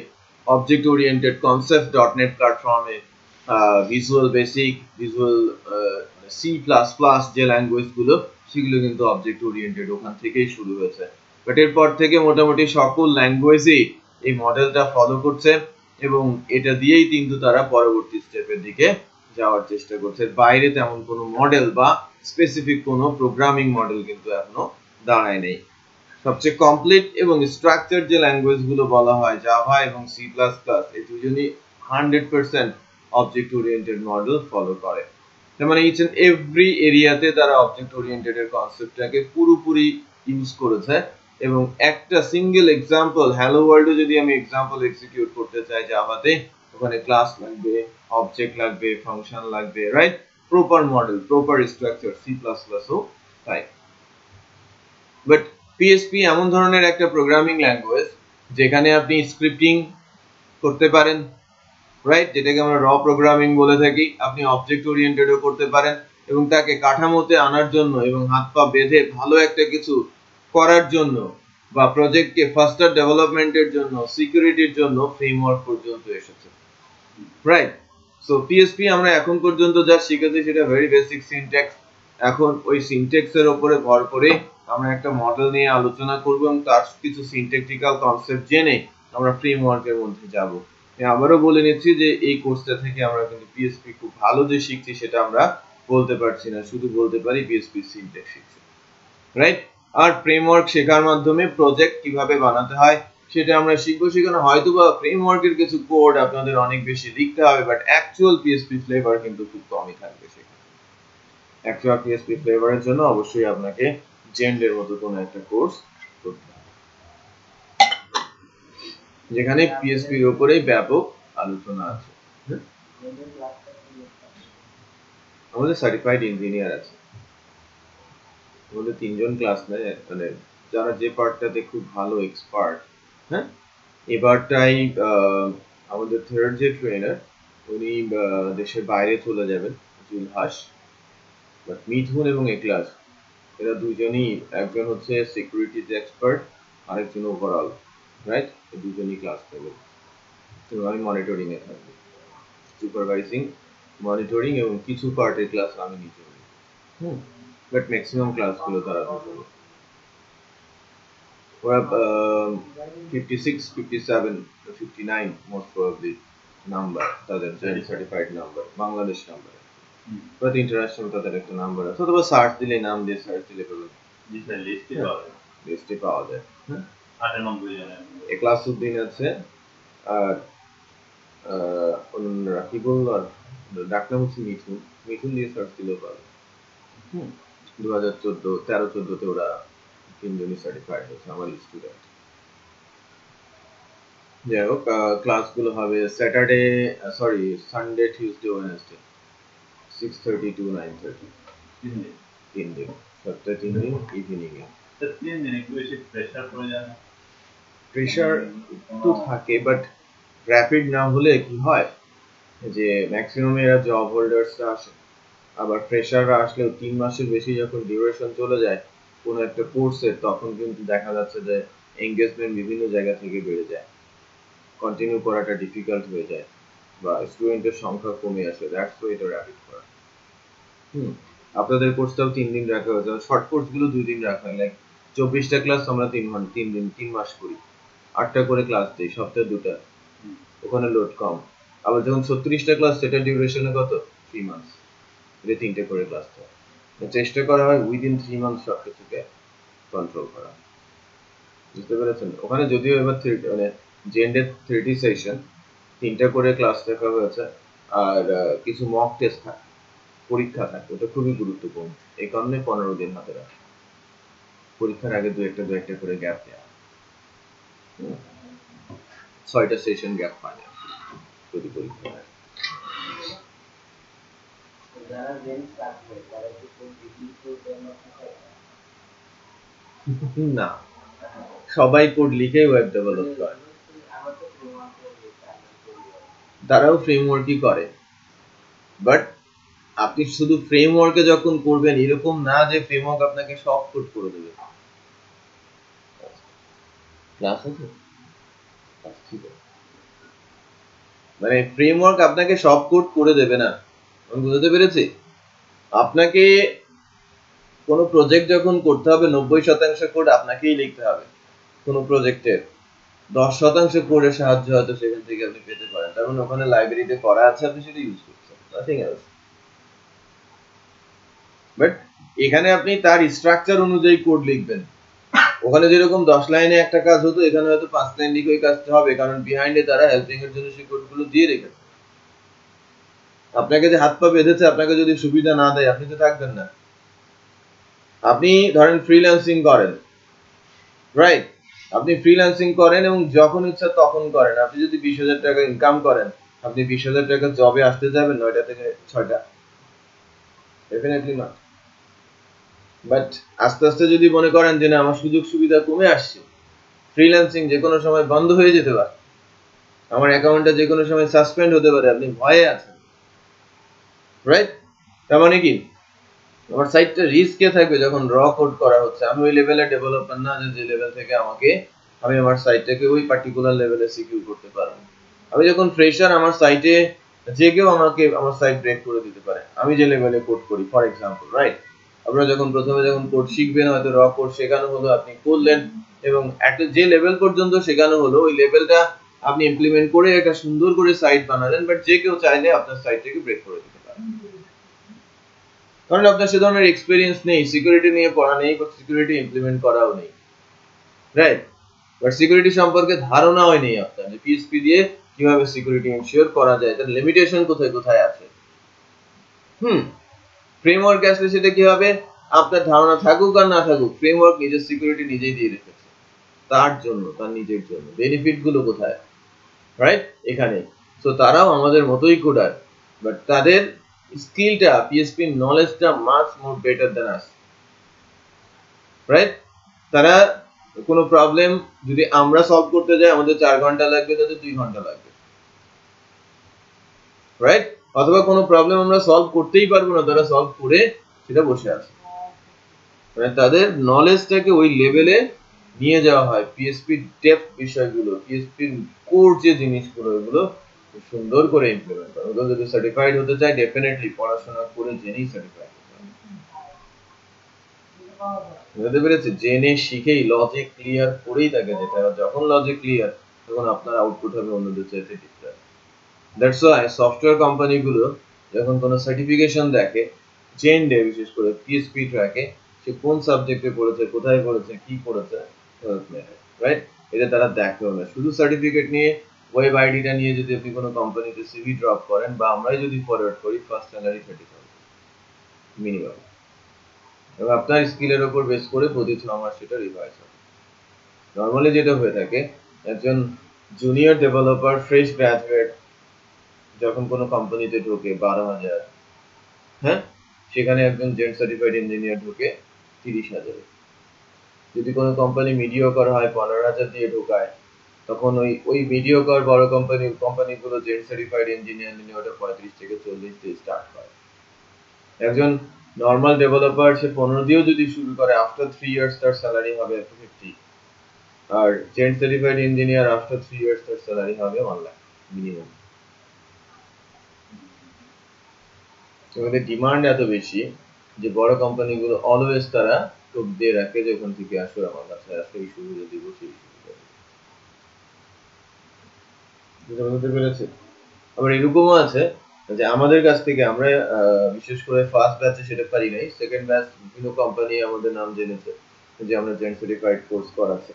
অবজেক্ট ওরিয়েন্টেড কনসেপ্ট .NET প্ল্যাটফর্মে ভিজুয়াল বেসিক, ভিজুয়াল C++ যে ল্যাঙ্গুয়েজ গুলো, সেগুলো কিন্তু অবজেক্ট ওরিয়েন্টেড ওখান থেকেই শুরু হয়েছে। বাট এরপর থেকে মোটামুটি সকল ল্যাঙ্গুয়েজই এই মডেলটা ফলো করছে, এবং এটা দিয়েই কিন্তু তারা পরবর্তী স্টেপের দিকে যাওয়ার চেষ্টা করছে। বাইরে তেমন কোনো মডেল বা স্পেসিফিক কোনো প্রোগ্রামিং মডেল কিন্তু এখনো দাঁড়ায় নেই। সবচেয়ে কমপ্লিট এবং স্ট্রাকচার যে ল্যাঙ্গুয়েজ গুলো বলা হয়, জাভা এবং C++, এই দুজনই 100% অবজেক্ট ওরিয়েন্টেড মডেল ফলো করে। তার মানে ইচ এন্ড এভরি এরিয়াতে তারা অবজেক্ট ওরিয়েন্টেড এর কনসেপ্টটাকে পুরোপুরি ইউজ করেছে। এবং একটা সিঙ্গেল এক্সাম্পল, হ্যালো ওয়ার্ল্ডে যদি আমি এক্সাম্পল এক্সিকিউট করতে চাই জাভাতে, ওখানে ক্লাস লাগবে, অবজেক্ট লাগবে, ফাংশন লাগবে, right? Proper model, proper structure. C++ও তাই। বাট PHP এমন ধরনের একটা প্রোগ্রামিং ল্যাঙ্গুয়েজ যেখানে আপনি স্ক্রিপ্টিং করতে পারেন, রাইট? যেটাকে আমরা র প্রোগ্রামিং বলে থাকি। আপনি অবজেক্ট ওরিয়েন্টেডও করতে পারেন, এবং তাকে কাঠামোতে আনার জন্য এবং হাত পা বেঁধে ভালো একটা কিছু করার জন্য, বা প্রজেক্টকে ফাস্টার ডেভেলপমেন্টের জন্য, সিকিউরিটির জন্য ফ্রেমওয়ার্ক পর্যন্ত এসেছে, রাইট? সো PHP আমরা এখন পর্যন্ত যা শিখেছি সেটা ভেরি বেসিক সিনট্যাক্স। এখন ওই সিনট্যাক্সের উপরে ভর করে আমরা একটা মডেল নিয়ে আলোচনা করব, এবং তার কিছু সিনট্যাকটিক্যাল কনসেপ্ট জেনে আমরা ফ্রেমওয়ার্কের মধ্যে যাব। আবারও বলে নিচ্ছি যে এই কোর্সটা থেকে আমরা কিন্তু PHP খুব ভালো যে শিখছি সেটা আমরা বলতে পারছি না, শুধু বলতে পারি PHP সিনট্যাক্স শিখছি, রাইট? আর ফ্রেমওয়ার্ক শেখার মাধ্যমে প্রজেক্ট কিভাবে বানাতে হয় সেটা আমরা শিখবো। সেখানে হয়তো বা ফ্রেমওয়ার্কের কিছু কোড আপনাদের অনেক বেশি লিখতে হবে, বাট অ্যাকচুয়াল PHP ফ্লেভার কিন্তু খুব কমই থাকবে সেখানে। অ্যাকচুয়াল PHP ফ্লেভারের জন্য অবশ্যই আপনাকে জেন্ডের মতো কোনো একটা কোর্স করতে হবে, যেখানে PHP এর উপরেই ব্যাপক আলোচনা আছে। আমাদের সার্টিফাইড ইঞ্জিনিয়ার আছে, আমাদের 3 জন ক্লাস নেয়, মানে যারা যে পার্টটাতে খুব ভালো এক্সপার্ট। হ্যাঁ, এবারটাই আমাদের থার্ড যে ট্রেনার, উনি দেশের বাইরে চলে যাবেন, জুলহাস। বাট মিথুন এবং একলাস, এরা দুজনই, একজন হচ্ছে সিকিউরিটিজ এক্সপার্ট, আরেকজন ওভারঅল, রাইট? দুজনই ক্লাস নেবেন, এবং আমি মনিটরিং এ থাকবো, সুপারভাইজিং মনিটরিং এবং কিছু পার্টের ক্লাস আমি নিজে করি। বাট ম্যাক্সিমাম ক্লাসগুলো তারা করবে। ওরা 56, 57, 59 মোস্ট প্রবাবলি নাম্বার তাদের জেন certified number, Bangladesh number. But international তাদের একটা নাম্বার আছে, অথবা সার্চ দিলে নাম দিয়ে সার্চ দিলে পাবেন, লিস্টে পাওয়া যায়। ক্লাসউদ্দিন আছে, আর রাকিবুল, আর ডাকনাম হচ্ছে মিঠুন। মিঠুন দিয়ে সার্চ দিলেও পাবে। 2013-14 ওরা তিনজনই সার্টিফাইড হয়েছে আমার স্টুডেন্ট। যাই হোক, ক্লাসগুলো হবে Saturday, Sunday, Tuesday, Wednesday 6:30 to 9:30। 3 দিন, সপ্তাহে 3 দিন ইভিনিং এ। 3 দিন একটু বেশি প্রেসার পড়ে যায় না? প্রেসার তো থাকে, বাট র‍্যাপিড না হলে কি হয় যে ম্যাক্সিমাম এরা জব হোল্ডার্সরা আসে, আবার ফ্রেশাররা আসলেও 3 মাসের বেশি যখন ডিউরেশন চলে যায় কোনো একটা কোর্সে, তখন কিন্তু দেখা যাচ্ছে যে এনগেজমেন্ট বিভিন্ন জায়গা থেকে বেড়ে যায়, কন্টিনিউ করাটা ডিফিকাল্ট হয়ে যায়, বা স্টুডেন্টের সংখ্যা কমে আসে। দ্যাটস ওয়াই এটা র‍্যাপিড করা। আপনাদের কোর্সটাও 3 দিন রাখা হয়েছে, শর্ট কোর্সগুলো 2 দিন রাখা হয়। লাইক 24টা ক্লাস আমরা 3 মাস করি, 8টা করে ক্লাস দিই, সপ্তাহে 2টা, ওখানে লোড কম। আবার যখন 36টা ক্লাস, সেটা ডিউরেশনে কত, 3 মাস, এটা 3টে করে ক্লাস হয়। চেষ্টা করা হয় উইদিন 3 মান্থ সবকিছুকে কন্ট্রোল করা। বুঝতে পেরেছেন? ওখানে যদিও এবার মানে জেন্ডে 30 সেশন, 3টা করে ক্লাস রাখা হয়েছে, আর কিছু মক টেস্ট থাকে, পরীক্ষা থাকে, ওটা খুবই গুরুত্বপূর্ণ। এই কারণে 15 দিন হাতে রাখে, পরীক্ষার আগে দু একটা করে গ্যাপ দেওয়া, 6টা সেশন গ্যাপ পায় না যদি পরীক্ষা হয়। না, সবাই কোড লিখে ওয়েব ডেভেলপ করে, তারাও ফ্রেমওয়ার্কই করে। বাট আপনি শুধু ফ্রেমওয়ার্কে যখন করবেন, এরকম না যে ফ্রেমওয়ার্ক আপনাকে সব কোড করে দেবে। ক্লাস আছে, মানে ফ্রেমওয়ার্ক আপনাকে সব কোড করে দেবে না, আমি বুঝতে পেরেছি। আপনাকে কোনো প্রজেক্ট যখন করতে হবে, 90% কোড আপনাকেই লিখতে হবে। কোনো প্রজেক্টের 10% কোডের সাহায্য হয়তো সেখান থেকে আপনি পেতে পারেন, তার মানে ওখানে লাইব্রেরিতে করা আছে, আপনি সেটা ইউজ করছেন, নাথিং এলস। বাট এখানে আপনি তার স্ট্রাকচার অনুযায়ী কোড লিখবেন। ওখানে যেরকম 10 লাইনে একটা কাজ হতো, এখানে হয়তো 5 লাইন লিখে ওই কাজটা হবে, কারণ বিহাইন্ডে তারা হেল্পিং এর জন্য সেই কোডগুলো দিয়ে রেখেছে। আপনাকে যে হাত পা বেঁধেছে, আপনাকে যদি সুবিধা না দেয়, আপনি তো থাকবেন না। আপনি ধরেন ফ্রিল্যান্সিং করেন, রাইট? আপনি ফ্রিল্যান্সিং করেন এবং যখন ইচ্ছা তখন করেন। আপনি যদি 20,000 টাকা ইনকাম করেন, আপনি 20,000 টাকা জবে আসতে যাবেন 9টা থেকে 6টা? Definitely not. বাট আস্তে আস্তে যদি মনে করেন যে না, আমার সুযোগ সুবিধা কমে আসছে, ফ্রিল্যান্সিং যে কোনো সময় বন্ধ হয়ে যেতে পারে, আমার অ্যাকাউন্টটা যে কোনো সময় সাসপেন্ড হতে পারে, আপনি ভয়ে আছেন, রাইট? তার মানে কি আমার সাইটটা রিস্কে থাকবে যখন র কোড করা হচ্ছে। আমি ওই লেভেলের ডেভেলপার না যে লেভেল থেকে আমি আমার সাইটটাকে ওই পার্টিকুলার লেভেলে সিকিউর করতে পারবো। আমি যখন ফ্রেশার, আমার সাইটে যে কেউ আমাকে আমার সাইট ব্রেক করে দিতে পারে, আমি যে লেভেলে কোড করি, ফর এক্সাম্পল, রাইট? আপনারা যখন প্রথমে কোড শিখবেন, হয়তো র কোড শেখানো হলো, আপনি করলেন, এবং একটা যে লেভেল পর্যন্ত শেখানো হলো, ওই লেভেলটা আপনি ইমপ্লিমেন্ট করে একটা সুন্দর করে সাইট বানালেন, বাট যে কেউ চাইলে আপনার সাইটটাকে ব্রেক করে দিতে পারে, কারণ আপনার সে ধরনের এক্সপেরিয়েন্স নেই, সিকিউরিটি নিয়ে পড়া নেই, বা সিকিউরিটি ইমপ্লিমেন্ট করাও নেই, রাইট? বাট সিকিউরিটি সম্পর্কে ধারণাও নেই আপনার, যে পিএইচপি দিয়ে কিভাবে সিকিউরিটি এনশিওর করা যায়, তার লিমিটেশন কোথায় কোথায় আছে। ফ্রেমওয়ার্ক আসলে সেটা কি হবে, আপনার ধারণা থাকুক আর না থাকুক, ফ্রেমওয়ার্ক নিজের সিকিউরিটি নিজেই দিয়ে রেখেছে, তার জন্য, তার নিজের জন্য। বেনিফিট গুলো কোথায়, রাইট? এখানে। তো তারাও আমাদের মতোই কোডার, বাট তাদের স্কিলটা, পিএইচপি নলেজটা much more better than us, right? তারা কোনো প্রবলেম যদি আমরা সলভ করতে যাই, আমাদের 4 ঘন্টা লাগবে, তাদের 2 ঘন্টা লাগবে, রাইট? অথবা কোনো প্রবলেম আমরা সলভ করতেই পারবো না, তারা সলভ করে সেটা বসে আছে। মানে তাদের নলেজটাকে ওই লেভেলে নিয়ে যাওয়া হয়, পিএইচপি ডেপথ বিষয়গুলো, পিএইচপি কোর যে জিনিসগুলো, এগুলো সুন্দর করে ইমপ্লিমেন্ট করো। যদি সার্টিফাইড হতে চাই ডেফিনেটলি পড়াশোনা করে জেনেই সার্টিফাইড হতে হবে। বুঝতে পেরেছি? জেনে শিখেই লজিক ক্লিয়ার করেই তাকে যেতে হবে। যখন লজিক ক্লিয়ার তখন আপনার আউটপুট হবে অন্যদের চাইতে ডিফারেন্ট। দ্যাটস ওয়াই সফটওয়্যার কোম্পানিগুলো যখন কোনো সার্টিফিকেশন দেখে চেন ডে বিশেষ করে পিএসপি ট্র্যাকে সে কোন সাবজেক্টে পড়েছে, কোথায় পড়েছে, কি পড়েছে, রাইট? এটা তারা দেখেও না। শুধু সার্টিফিকেট নিয়ে ওয়েব আইডিটা নিয়ে যদি আপনি কোনো কোম্পানিতে সিভি ড্রপ করেন বা আমরাই যদি ফরওয়ার্ড করি ফার্স্ট স্যালারি 30,000 মিনিমাম, এবং আপনার স্কিলের উপর বেস করে প্রতি 6 মাস সেটা রিভাইজ হবে। নর্মালি যেটা হয়ে থাকে একজন জুনিয়র ডেভেলপার ফ্রেশ গ্রাজুয়েট যখন কোনো কোম্পানিতে ঢোকে 12,000, হ্যাঁ, সেখানে একজন জেন সার্টিফাইড ইঞ্জিনিয়ার ঢোকে 30,000। যদি কোনো কোম্পানি মিডিওকর হয় 15,000 দিয়ে ঢোকায়, তখন ওই মিডিওকর বড় কোম্পানিগুলো জেন সার্টিফাইড ইঞ্জিনিয়ার নিয়ে ওটা 35 থেকে 40 দিয়ে স্টার্ট করে। একজন নর্মাল ডেভেলপার সে 15 দিয়েও যদি শুরু করে আফটার 3 ইয়ার্স তার স্যালারি হবে 50, আর Zend certified engineer after 3 years তার স্যালারি হবে 1 লাখ মিনিমাম। আমাদের ডিমান্ড এত বেশি যে বড় কোম্পানিগুলো অলওয়েজ তারা টোপ দিয়ে রাখে যে ওখান থেকে আসো আমার কাছে আসো, এই সুবিধা দিব সেই সুবিধা দিব। বুঝতে পেরেছি? আবার এরকমও আছে যে আমাদের কাছ থেকে আমরা বিশেষ করে ফার্স্ট ব্যাচে সেটা পারি নাই, সেকেন্ড ব্যাচ বিভিন্ন কোম্পানি আমাদের নাম জেনেছে যে আমরা জেন সার্টিফাইড কোর্স করাচ্ছে।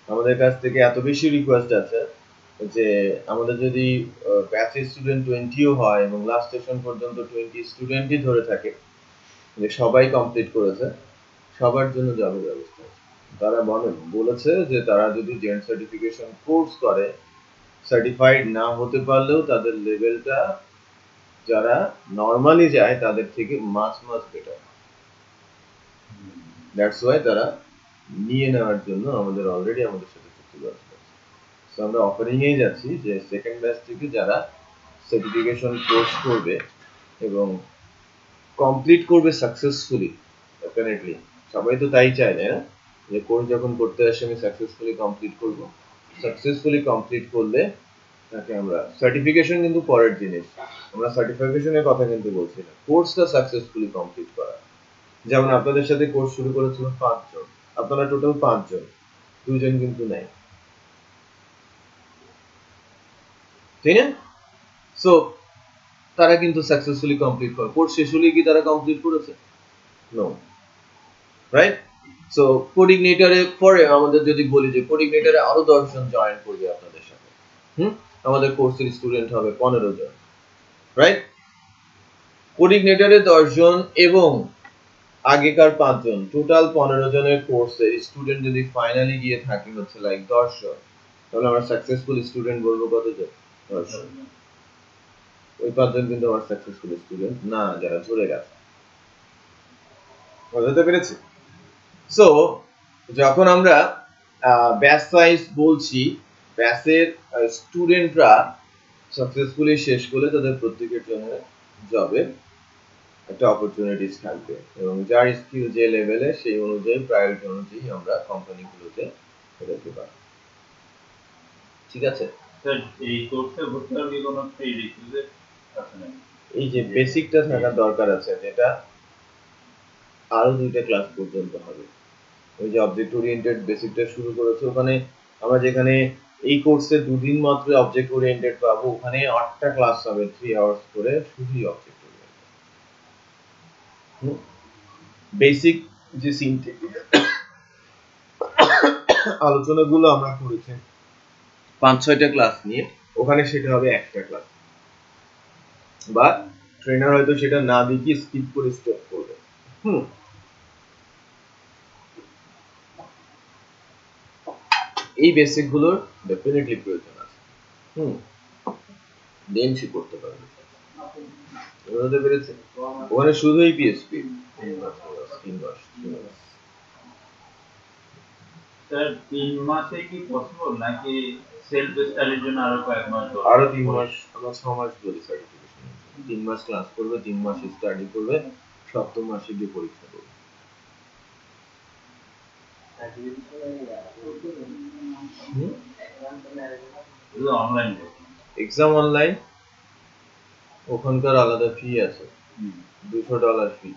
আমাদের কাছ থেকে এত বেশি রিকোয়েস্ট আছে যে আমাদের যদি ব্যাচের স্টুডেন্ট 20ও হয় এবং লাস্ট সেশন পর্যন্ত 20 স্টুডেন্টই ধরে থাকে যে সবাই কমপ্লিট করেছে, সবার জন্য জবের ব্যবস্থা আছে। তারা বলেছে যে তারা যদি জেন সার্টিফিকেশন কোর্স করে সার্টিফাইড না হতে পারলেও তাদের লেভেলটা যারা নরমালি যায় তাদের থেকে মাস বেটার। দ্যাটস ওয়াই তারা নিয়ে নেওয়ার জন্য আমাদের অলরেডি আমাদের সাথে চুক্তিবদ্ধ আছে। সো আমরা অফারিং এই যাচ্ছি যে সেকেন্ড ব্যাচ থেকে যারা সার্টিফিকেশন কোর্স করবে এবং কমপ্লিট করবে সাকসেসফুলি, ডেফিনেটলি সবাই তো তাই চায় না যে কোর্স যখন করতে আসে আমি সাকসেসফুলি কমপ্লিট করব। সাকসেসফুলি কমপ্লিট করলে তাকে আমরা সার্টিফিকেশন কিন্তু পরের জিনিস, আমরা সার্টিফিকেশনের কথা কিন্তু বলছি না, কোর্সটা সাকসেসফুলি কমপ্লিট করা। যেমন আপনাদের সাথে কোর্স শুরু করেছিল 5 জন, আপনারা টোটাল 5 জন, 2 জন কিন্তু নাই, তাই না? সো তারা কিন্তু সাকসেসফুলি কমপ্লিট করে, কোর্স শেষ হলে কি তারা কমপ্লিট করেছে? No, right? সো কোঅর্ডিনেটরে পরে আমাদের যদি বলি যে কোঅর্ডিনেটরে আরো 10 জন জয়েন করবে আপনাদের সাথে, আমাদের কোর্সের স্টুডেন্ট হবে 15 জন, রাইট? কোঅর্ডিনেটরে 10 জন এবং আগেকার 5 জন, টোটাল 15 জনের কোর্সের স্টুডেন্ট যদি ফাইনালি গিয়ে থাকে হচ্ছে লাইক 10 জন, তাহলে আমরা সাকসেসফুল স্টুডেন্ট বলবো কতজন? 10 জন। ওই 5 জন কিন্তু আমার সাকসেসফুল স্টুডেন্ট না যারা ঝরে গেছে। বুঝতে পেরেছি? সো যখন আমরা ব্যাচ সাইজ বলছি, ব্যাচের স্টুডেন্টরা সাকসেসফুলি শেষ করলে তাদের প্রত্যেকের জন্য জবের একটা অপরচুনিটিস থাকবে এবং যার স্কিল যে লেভেলে সেই অনুযায়ী প্রায়োরিটি অনুযায়ী আমরা কোম্পানিগুলোতে রেখে পাবো। ঠিক আছে? স্যার এই কোর্সে ভর্তি হওয়ার কি কোনো প্রি রিকুইজিট আছে নাকি? এই যে বেসিকটা থাকা দরকার আছে, যেটা আরো 2টা ক্লাস পর্যন্ত হবে। ওই যে অবজেক্ট ওরিয়েন্টেড বেসিকটা শুরু করেছে, ওখানে আমরা যেখানে এই কোর্সে 2 দিন মাত্র অবজেক্ট ওরিয়েন্টেড পাবো, ওখানে 8টা ক্লাস হবে 3 আওয়ার্স করে শুধুই অবজেক্ট ওরিয়েন্টেড। বেসিক যে সিনথেটিক আলোচনাগুলো আমরা করেছি 5-6টা ক্লাস নিয়ে, ওখানে সেটা হবে একটা ক্লাস, বা ট্রেনার হয়তো সেটা না দেখিয়ে স্কিপ করে স্টপ করবে। এই বেসিক গুলোর ডেফিনেটলি প্রয়োজন আছে। দেন সে করতে পারবে। বুঝতে পেরেছে? ওখানে শুধুই পিএসপি 3 মাস। স্যার 3 মাসে কি পসিবল নাকি সেলফ স্টাডির জন্য আরো কয়েক মাস দরকার? আরো 3 মাস, আমরা 6 মাস বলি সার্টিফিকেশন। 3 মাস ক্লাস করবে, 3 মাস স্টাডি করবে, 7ম মাসে গিয়ে পরীক্ষা করবে। অনলাইন এক্সাম অনলাইন, ওখানকার আলাদা ফি আছে, $200 ফি,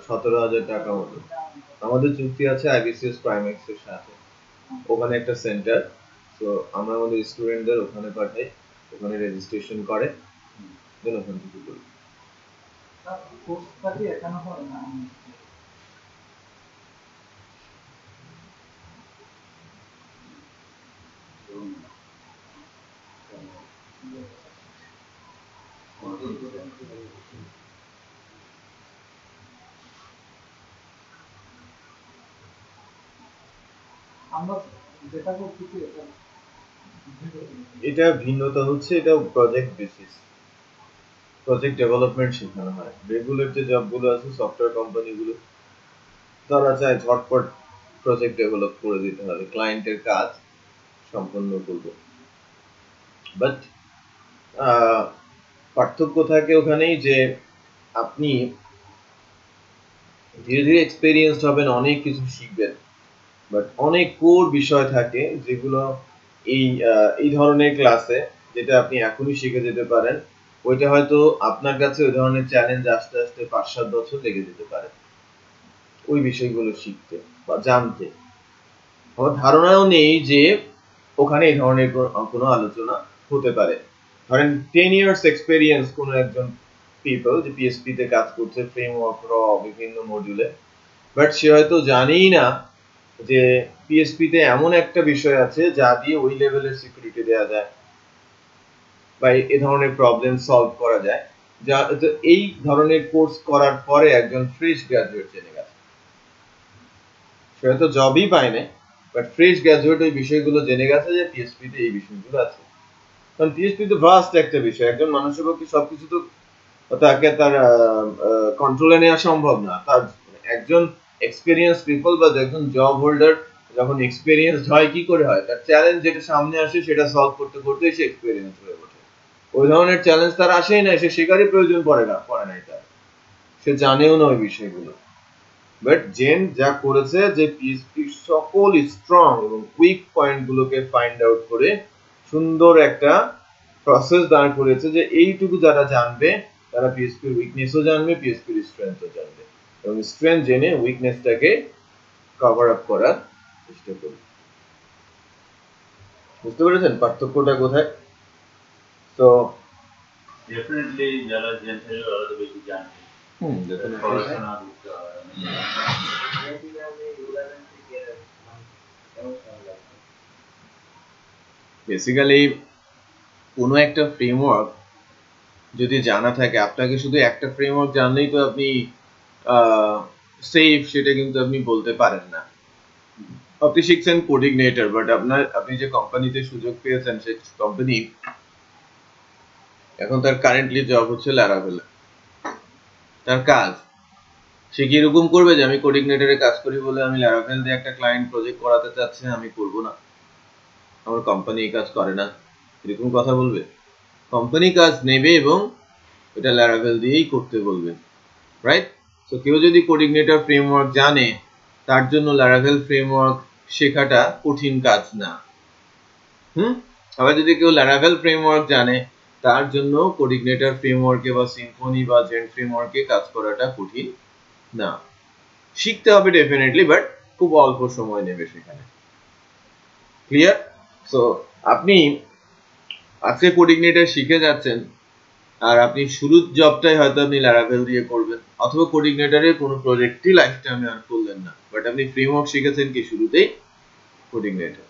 17,000 টাকা মতো। আমাদের চুক্তি আছে IBCS প্রাইমেক্স এর সাথে, ওখানে একটা সেন্টার, তো আমরা আমাদের স্টুডেন্টদের ওখানে পাঠাই, ওখানে রেজিস্ট্রেশন করে, দেন ওখান থেকে করি। এটা ভিন্নতা হচ্ছে, এটা প্রজেক্ট বেসিস, প্রজেক্ট ডেভেলপমেন্ট শেখানো হয়। রেগুলার যে জবগুলো আছে সফটওয়্যার কোম্পানিগুলো, তারা চায় ঝটপট প্রজেক্ট ডেভেলপ করে দিতে হবে, ক্লায়েন্টের কাজ সম্পন্ন করবে। বাট পার্থক্য থাকে ওখানেই যে আপনি ধীরে ধীরে এক্সপেরিয়েন্সড হবেন, অনেক কিছু শিখবেন, বাট অনেক কোর বিষয় থাকে যেগুলো এই ধরনের ক্লাসে, যেটা আপনি এখনই শিখে যেতে পারেন, ওইটা হয়তো আপনার কাছে ওই ধরনের চ্যালেঞ্জ আসতে আসতে 5-7 বছর লেগে যেতে পারে ওই বিষয়গুলো শিখতে বা জানতে। আমার ধারণাও নেই যে ওখানে এই ধরনের কোনো আলোচনা হতে পারে। ধরেন 10 ইয়ার্স এক্সপেরিয়েন্স কোনো একজন পিপল যে PHP তে কাজ করছে, ফ্রেমওয়ার্ক, বিভিন্ন মডিউলে, বাট সে হয়তো জানেই না যে PHP তে এমন একটা বিষয় আছে যা দিয়ে ওই লেভেলের সিকিউরিটি দেওয়া যায় বা এই ধরনের প্রবলেম সলভ করা যায়, যা এই ধরনের কোর্স করার পরে একজন ফ্রেশ গ্রাজুয়েট জেনে গেছে। সে হয়তো জবই পায় না, বাট ফ্রেশ গ্রাজুয়েট ওই বিষয়গুলো জেনে গেছে যে PHP তে এই বিষয়গুলো আছে। কারণ PHP তো ভাস্ট একটা বিষয়, একজন মানুষের পক্ষে সবকিছু তো তাকে তার কন্ট্রোলে নেওয়া সম্ভব না। তার একজন এক্সপেরিয়েন্স পিপল বা একজন জব হোল্ডার যখন এক্সপেরিয়েন্স হয়, কি করে হয়? তার চ্যালেঞ্জ যেটা সামনে আসে সেটা সলভ করতে করতে সে এক্সপেরিয়েন্স হয়ে ওঠে। ওই ধরনের চ্যালেঞ্জ তার আসেই না, সে শেখারই প্রয়োজন পড়ে নাই তার, সে জানেও না ওই বিষয়গুলো। বাট জেন যা করেছে যে PHP সকল স্ট্রং এবং উইক পয়েন্ট গুলোকে ফাইন্ড আউট করে সুন্দর একটা প্রসেস দাঁড় করেছে যে এইটুকু যারা জানবে তারা PHP এর উইকনেসও জানবে, PHP এর স্ট্রেংথও জানবে, এবং স্ট্রেংথ জেনে উইকনেসটাকে কভার আপ করার চেষ্টা করবে। বুঝতে পেরেছেন পার্থক্যটা কোথায়? তো ডেফিনেটলি যারা জেনে ওরা তো বেশি জানে, পড়াশোনা করতে হয়। বেসিক্যালি কোনো একটা ফ্রেমওয়ার্ক যদি জানা থাকে, আপনাকে শুধু একটা ফ্রেমওয়ার্ক জানলেই তো আপনি সেফ সেটা কিন্তু আপনি বলতে পারেন না। আপনি শিখছেন কোডিগনেটর, বাট আপনি যে কোম্পানিতে সুযোগ পেয়েছেন সেই কোম্পানি এখন তার কারেন্টলি জব হচ্ছে ল্যারাভেল, তার কাজ সে কি এরকম করবে যে আমি কোডিগনেটরে কাজ করি বলে আমি ল্যারাভেল দিয়ে একটা ক্লায়েন্ট প্রজেক্ট করাতে চাচ্ছে, আমি করব না, আমার কোম্পানি এই কাজ করে না, এরকম কথা বলবে? কোম্পানি কাজ নেবে এবং এটা ল্যারাভেল দিয়েই করতে বলবে, রাইট? তো কেউ যদি কোডিগনেটর ফ্রেমওয়ার্ক জানে, তার জন্য ল্যারাভেল ফ্রেমওয়ার্ক শেখাটা কঠিন কাজ না। আবার যদি কেউ ল্যারাভেল ফ্রেমওয়ার্ক জানে, তার জন্য কোডিগনেটর ফ্রেমওয়ার্কে বা সিম্ফনি বা জেন্ট ফ্রেমওয়ার্কে কাজ করাটা কঠিন না। শিখতে হবে ডেফিনেটলি, বাট খুব অল্প সময় নেবে সেখানে। ক্লিয়ার? সো আপনি আজকে কোডিগনেটর শিখে যাচ্ছেন, আর আপনি শুরুর জবটাই হয়তো আপনি ল্যারাভেল দিয়ে করবেন, অথবা কোডিগনেটরের কোনো প্রজেক্টই লাইফ টাইমে আর করলেন না, বাট আপনি ফ্রেমওয়ার্ক শিখেছেন কি শুরুতেই? কোডিগনেটর,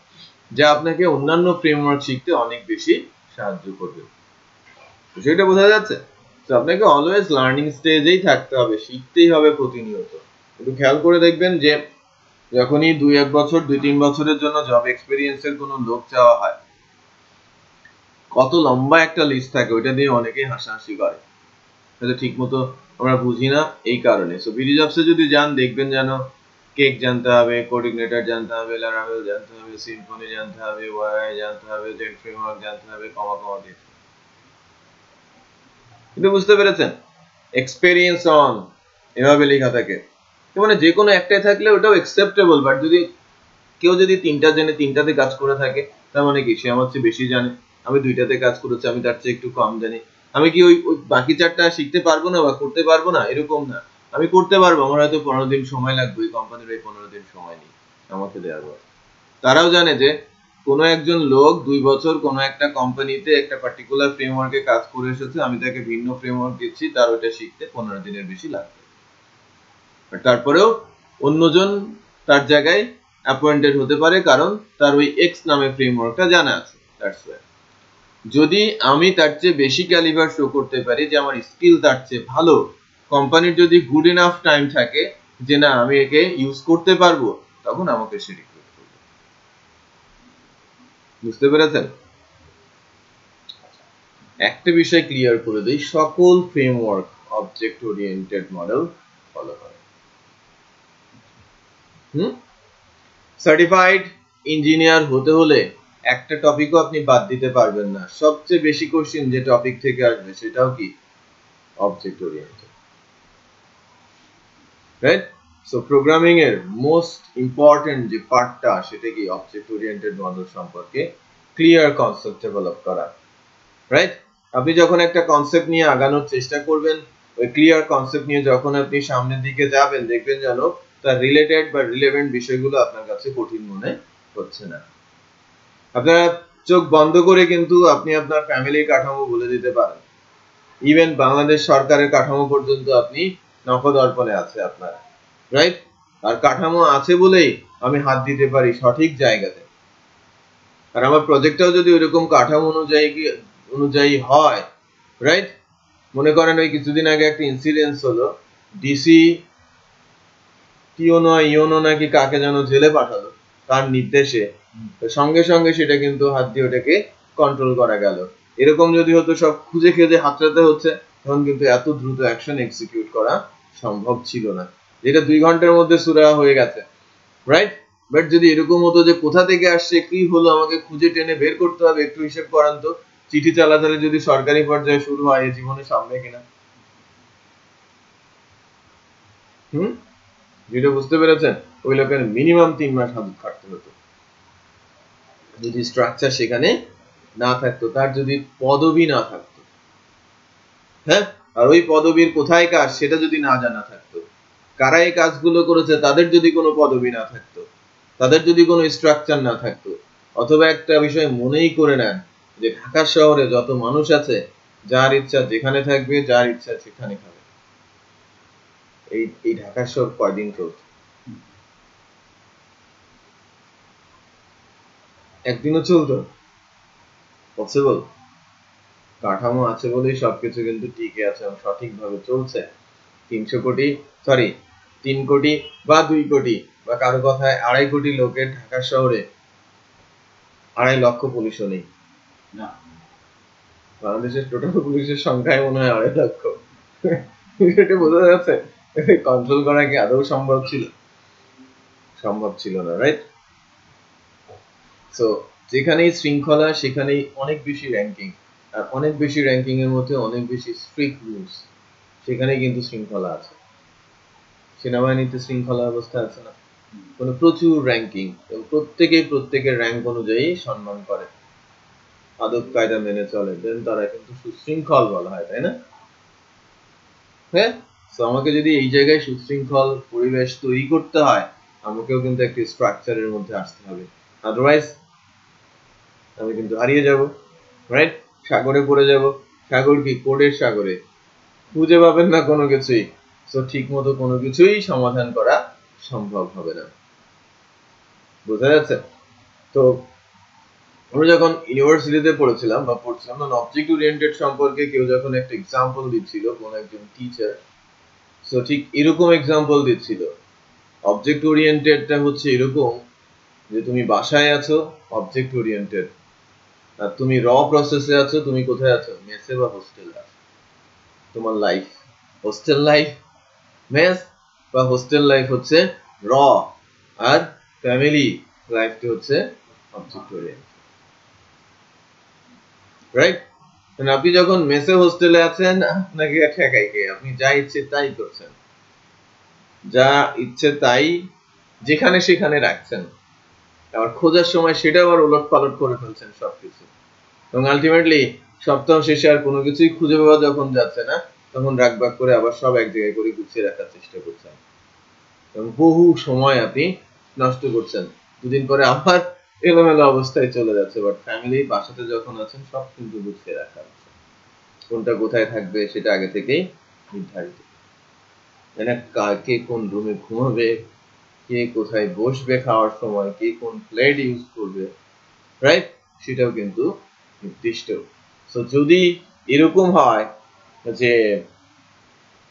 যা আপনাকে অন্যান্য ফ্রেমওয়ার্ক শিখতে অনেক বেশি সাহায্য করবে। সেটা বোঝা যাচ্ছে? তো আপনাকে অলওয়েজ লার্নিং স্টেজেই থাকতে হবে, শিখতেই হবে প্রতিনিয়ত। একটু খেয়াল করে দেখবেন যে যখনই 2-1 বছর 2-3 বছরের জন্য জব এক্সপেরিয়েন্সের কোনো লোক চাওয়া হয়, কত লম্বা একটা লিস্ট থাকে, ওইটা দিয়ে অনেকেই হাসাহাসি করে, হয়তো ঠিক মতো আমরা বুঝি না এই কারণে। সো বিডি জবসে যদি যান, দেখবেন যেন কেক জানতে হবে, কোডিগনেটর জানতে হবে, ল্যারাভেল জানতে হবে, সিম্ফনি জানতে হবে, ওয়াই জানতে হবে, জেন্ট ফ্রেমওয়ার্ক জানতে হবে, কমা দিয়ে। কিন্তু বুঝতে পেরেছেন? এক্সপেরিয়েন্স অন এভাবে লেখা থাকে, মানে যে কোনো একটাই থাকলে ওটাও অ্যাকসেপ্টেবল, বাট যদি কেউ যদি তিনটা জেনে তিনটাতে কাজ করে থাকে, তার মানে কি সে আমার চেয়ে বেশি জানে, আমি দুইটাতে কাজ করেছি, আমি তার চেয়ে একটু কম জানি, আমি কি ওই বাকি চারটা শিখতে পারবো না বা করতে পারবো না? এরকম না, আমি করতে পারবো। আমার হয়তো 15 দিন সময় লাগবে, ওই কোম্পানির ওই 15 দিন সময় নেই আমাকে দেওয়ার পর। তারাও জানে যে কোনো একজন লোক 2 বছর কোনো একটা কোম্পানিতে একটা পার্টিকুলার ফ্রেমওয়ার্কে কাজ করে এসেছে, আমি তাকে ভিন্ন ফ্রেমওয়ার্ক দিচ্ছি, তার ওটা শিখতে 15 দিনের বেশি লাগবে। তারপরেও অন্যজন তার জায়গায় অ্যাপয়েন্টেড হতে পারে, কারণ তার ওই এক্স নামে ফ্রেমওয়ার্কটা জানা আছে। That's why. যদি আমি তার চেয়ে বেশি ক্যালিবার শো করতে পারি যে আমার স্কিল তার চেয়ে ভালো, কোম্পানির যদি গুড এনাফ টাইম থাকে যে না আমি একে ইউজ করতে পারবো, তখন আমাকে সে রিক্রুট করবে। বুঝতে পেরেছেন? একটা বিষয় ক্লিয়ার করে দেই, সকল framework object oriented model follow করে। সার্টিফাইড ইঞ্জিনিয়ার হতে হলে একটা টপিকও আপনি বাদ দিতে পারবেন না। সবচেয়ে বেশি কোশ্চেন যে টপিক থেকে আসবে সেটাও কি? Object oriented, right? So programming এর মোস্ট ইম্পর্টেন্ট যে পার্টটা, সেটা কি? অবজেক্ট ওরিয়েন্টেড মডেল সম্পর্কে ক্লিয়ার কনসেপ্ট ডেভেলপ করা, রাইট? আপনি যখন একটা কনসেপ্ট নিয়ে আগানোর চেষ্টা করবেন, ওই ক্লিয়ার কনসেপ্ট নিয়ে যখন আপনি সামনের দিকে যাবেন, দেখবেন যেন তার রিলেটেড বা রিলেভেন্ট বিষয়গুলো আপনার কাছে কঠিন মনে হচ্ছে না। আপনারা চোখ বন্ধ করে কিন্তু আপনি আপনার ফ্যামিলির কাঠামো বলে দিতে পারেন, ইভেন বাংলাদেশ সরকারের কাঠামো পর্যন্ত আপনি নখদর্পণে আছে আপনার, রাইট? আর কাঠামো আছে বলেই আমি হাত দিতে পারি সঠিক জায়গাতে। আর আমার প্রজেক্টটাও যদি ওইরকম কাঠামো অনুযায়ী হয়, রাইট? মনে করেন ওই কিছুদিন আগে একটা ইনসিডেন্স হলো, ডিসি ইওনো নাকি কাকে যেন জেলে পাঠালো তার নির্দেশে, সঙ্গে সঙ্গে সেটা কিন্তু হাত দিয়ে ওটাকে কন্ট্রোল করা গেল। এরকম যদি হতো সব খুঁজে খেজে হাতড়াতে হচ্ছে, তখন কিন্তু এত দ্রুত অ্যাকশন এক্সিকিউট করা সম্ভব ছিল না, যেটা 2 ঘন্টার মধ্যে সুরা হয়ে গেছে, রাইট? বাট যদি এরকম হতো যে কোথা থেকে আসছে, কি হলো, আমাকে খুঁজে টেনে বের করতে হবে, একটু হিসেব করান তো, চিঠি চালাচালি যদি সরকারি পর্যায়ে শুরু হয়, এই জীবনে সামনে কিনা? যেটা বুঝতে পেরেছেন? ওই লোকের মিনিমাম 3 মাস হাজত খাটতে হতো যদি স্ট্রাকচার সেখানে না থাকতো, তার যদি পদবি না থাকতো, হ্যাঁ, আর ওই পদবীর কোথায় কাজ সেটা যদি না জানা থাকতো, কারা এই কাজগুলো করেছে তাদের যদি কোনো পদবি না থাকতো, তাদের যদি কোনো স্ট্রাকচার না থাকতো, অথবা একটা বিষয় মনেই করে নেন যে ঢাকা শহরে যত মানুষ আছে, যার ইচ্ছা যেখানে থাকবে, যার ইচ্ছা সেখানে খাবে, এই ঢাকা শহর কয়দিন চলত? একদিনও চলতো? পসিবল? কাঠামো আছে বলেই সবকিছু কিন্তু টিকে আছে এবং সঠিকভাবে চলছে। 3 কোটি বা 2 কোটি বা কারো কথায় 2.5 কোটি লোকের ঢাকা শহরে 2.5 লক্ষ পুলিশও নেই। না, বাংলাদেশের টোটাল পুলিশের সংখ্যায় মনে হয় 2.5 লক্ষ। এটা বোঝা যাচ্ছে কন্ট্রোল করা কি আদৌ সম্ভব ছিল? সম্ভব ছিল না, রাইট? সো যেখানেই শৃঙ্খলা সেখানেই অনেক বেশি র্যাঙ্কিং, আর অনেক বেশি র্যাঙ্কিং এর মধ্যে অনেক বেশি স্ট্রিক্ট রুলস, সেখানে কিন্তু শৃঙ্খলা আছে। সেনাবাহিনীতে শৃঙ্খলা ব্যবস্থা আছে না? কোনো প্রচুর র্যাঙ্কিং, এবং প্রত্যেকেই প্রত্যেকের র্যাঙ্ক অনুযায়ী সম্মান করে, আদব কায়দা মেনে চলে, দেন তারা কিন্তু সুশৃঙ্খল বলা হয়, তাই না? হ্যাঁ, তো আমাকে যদি এই জায়গায় সুশৃঙ্খল পরিবেশ তৈরি করতে হয়, আমাকেও কিন্তু একটি স্ট্রাকচারের মধ্যে আসতে হবে, আদারওয়াইজ আমি কিন্তু হারিয়ে যাব, রাইট? সাগরে পড়ে যাব। সাগর কি? কোডের সাগরে, খুঁজে পাবেন না কোনো কিছুই। সো ঠিক মতো কোনো কিছুই সমাধান করা সম্ভব হবে না। বোঝা যাচ্ছে? তো আমরা যখন ইউনিভার্সিটিতে পড়ছিলাম বা পড়ছিলাম, তখন অবজেক্ট ওরিয়েন্টেড সম্পর্কে কেউ যখন একটা এক্সাম্পল দিচ্ছিল, কোন একজন টিচার, সো ঠিক এরকম এক্সাম্পল দিচ্ছিল। অবজেক্ট ওরিয়েন্টেডটা হচ্ছে এরকম যে তুমি বাসায় আছো, অবজেক্ট ওরিয়েন্টেড, আর তুমি র প্রসেসে আছো, তুমি কোথায় আছো? মেসে বা হোস্টেলে আছো। তোমার লাইফ, হোস্টেল লাইফ, মেস বা হোস্টেল লাইফ হচ্ছে র, আর ফ্যামিলি লাইফটি হচ্ছে অবজেক্ট ওরিয়েন্টেড, রাইট? আপনি যখন মেসে হোস্টেলে আছেন, আপনাকে ঠেকাই কে? আপনি যা ইচ্ছে তাই করছেন, যা ইচ্ছে তাই যেখানে সেখানে রাখছেন, আবার খোঁজার সময় সেটা আবার উলট পালট করে ফেলছেন সবকিছু, এবং আলটিমেটলি সপ্তাহ শেষে আর কোনো কিছুই খুঁজে পাওয়া যখন যাচ্ছে না, তখন রাগবাগ করে আবার সব এক জায়গায় করে গুছিয়ে রাখার চেষ্টা করছেন এবং বহু সময় আপনি নষ্ট করছেন। দুদিন পরে আবার এলোমেলো অবস্থায় চলে যাচ্ছে। বাট ফ্যামিলি বাসাতে যখন আছেন সব কিন্তু গুছিয়ে রাখা আছে, কোনটা কোথায় থাকবে সেটা আগে থেকেই নির্ধারিত। কে কোন রুমে ঘুমাবে, কে কোথায় বসবে খাওয়ার সময়, কে কোন প্লেট ইউজ করবে, রাইট, সেটাও কিন্তু নির্দিষ্ট। সো যদি এরকম হয় যে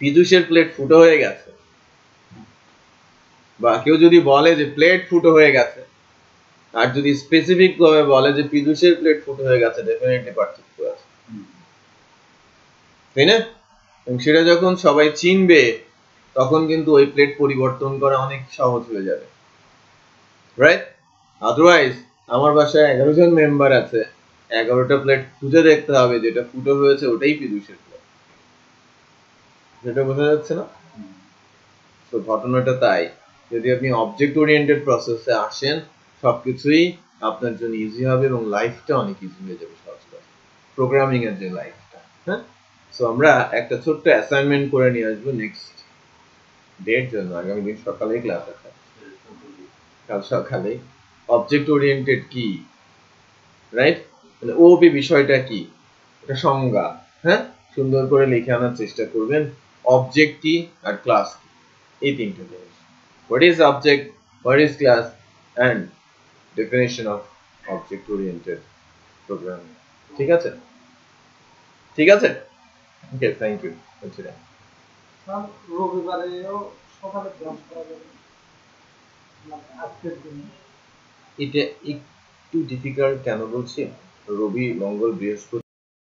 পিদুষের প্লেট ফুটো হয়ে গেছে, বা কেউ যদি বলে যে প্লেট ফুটো হয়ে গেছে, আর যদি স্পেসিফিক ভাবে বলে যে পিদুষের প্লেট ফুটো হয়ে গেছে, ডেফিনেটলি পার্থক্য আছে, তাই না? এবং সেটা যখন সবাই চিনবে তখন কিন্তু ওই প্লেট পরিবর্তন করা অনেক সহজ হয়ে যাবে, রাইট? আদারওয়াইজ আমার বাসায় 11 জন মেম্বার আছে, 11টা প্লেট খুঁজে দেখতে হবে যেটা ফুটো হয়েছে ওটাই পিদুষের প্লেট, যেটা বোঝা যাচ্ছে না? তো ঘটনাটা তাই, যদি আপনি অবজেক্ট ওরিয়েন্টেড প্রসেসে আসেন সবকিছুই আপনার জন্য ইজি হবে এবং লাইফটা অনেক ইজি হয়ে যাবে, সহজ কথা, প্রোগ্রামিং এর যে লাইফটা। হ্যাঁ, সো আমরা একটা ছোট্ট অ্যাসাইনমেন্ট করে নিয়ে আসবো নেক্সট ডের জন্য। আগামী দিন সকালে ক্লাস আছে, কাল সকালে অবজেক্ট ওরিয়েন্টেড কি, রাইট, মানে ওপি বিষয়টা কি, এটা সংজ্ঞা, হ্যাঁ, সুন্দর করে লিখে আনার চেষ্টা করবেন। অবজেক্ট কি আর ক্লাস কি, এই তিনটে জিনিস, what is object, what is class, and definition of object oriented programming. ঠিক আছে, ঠিক আছে, ওকে, থ্যাংক ইউ। রবিবারেও সকালে ক্লাস করা যাবে, আজকের দিনে এটা একটু ডিফিকাল্ট কেন বলছি, রবি মঙ্গল বৃহস্পতি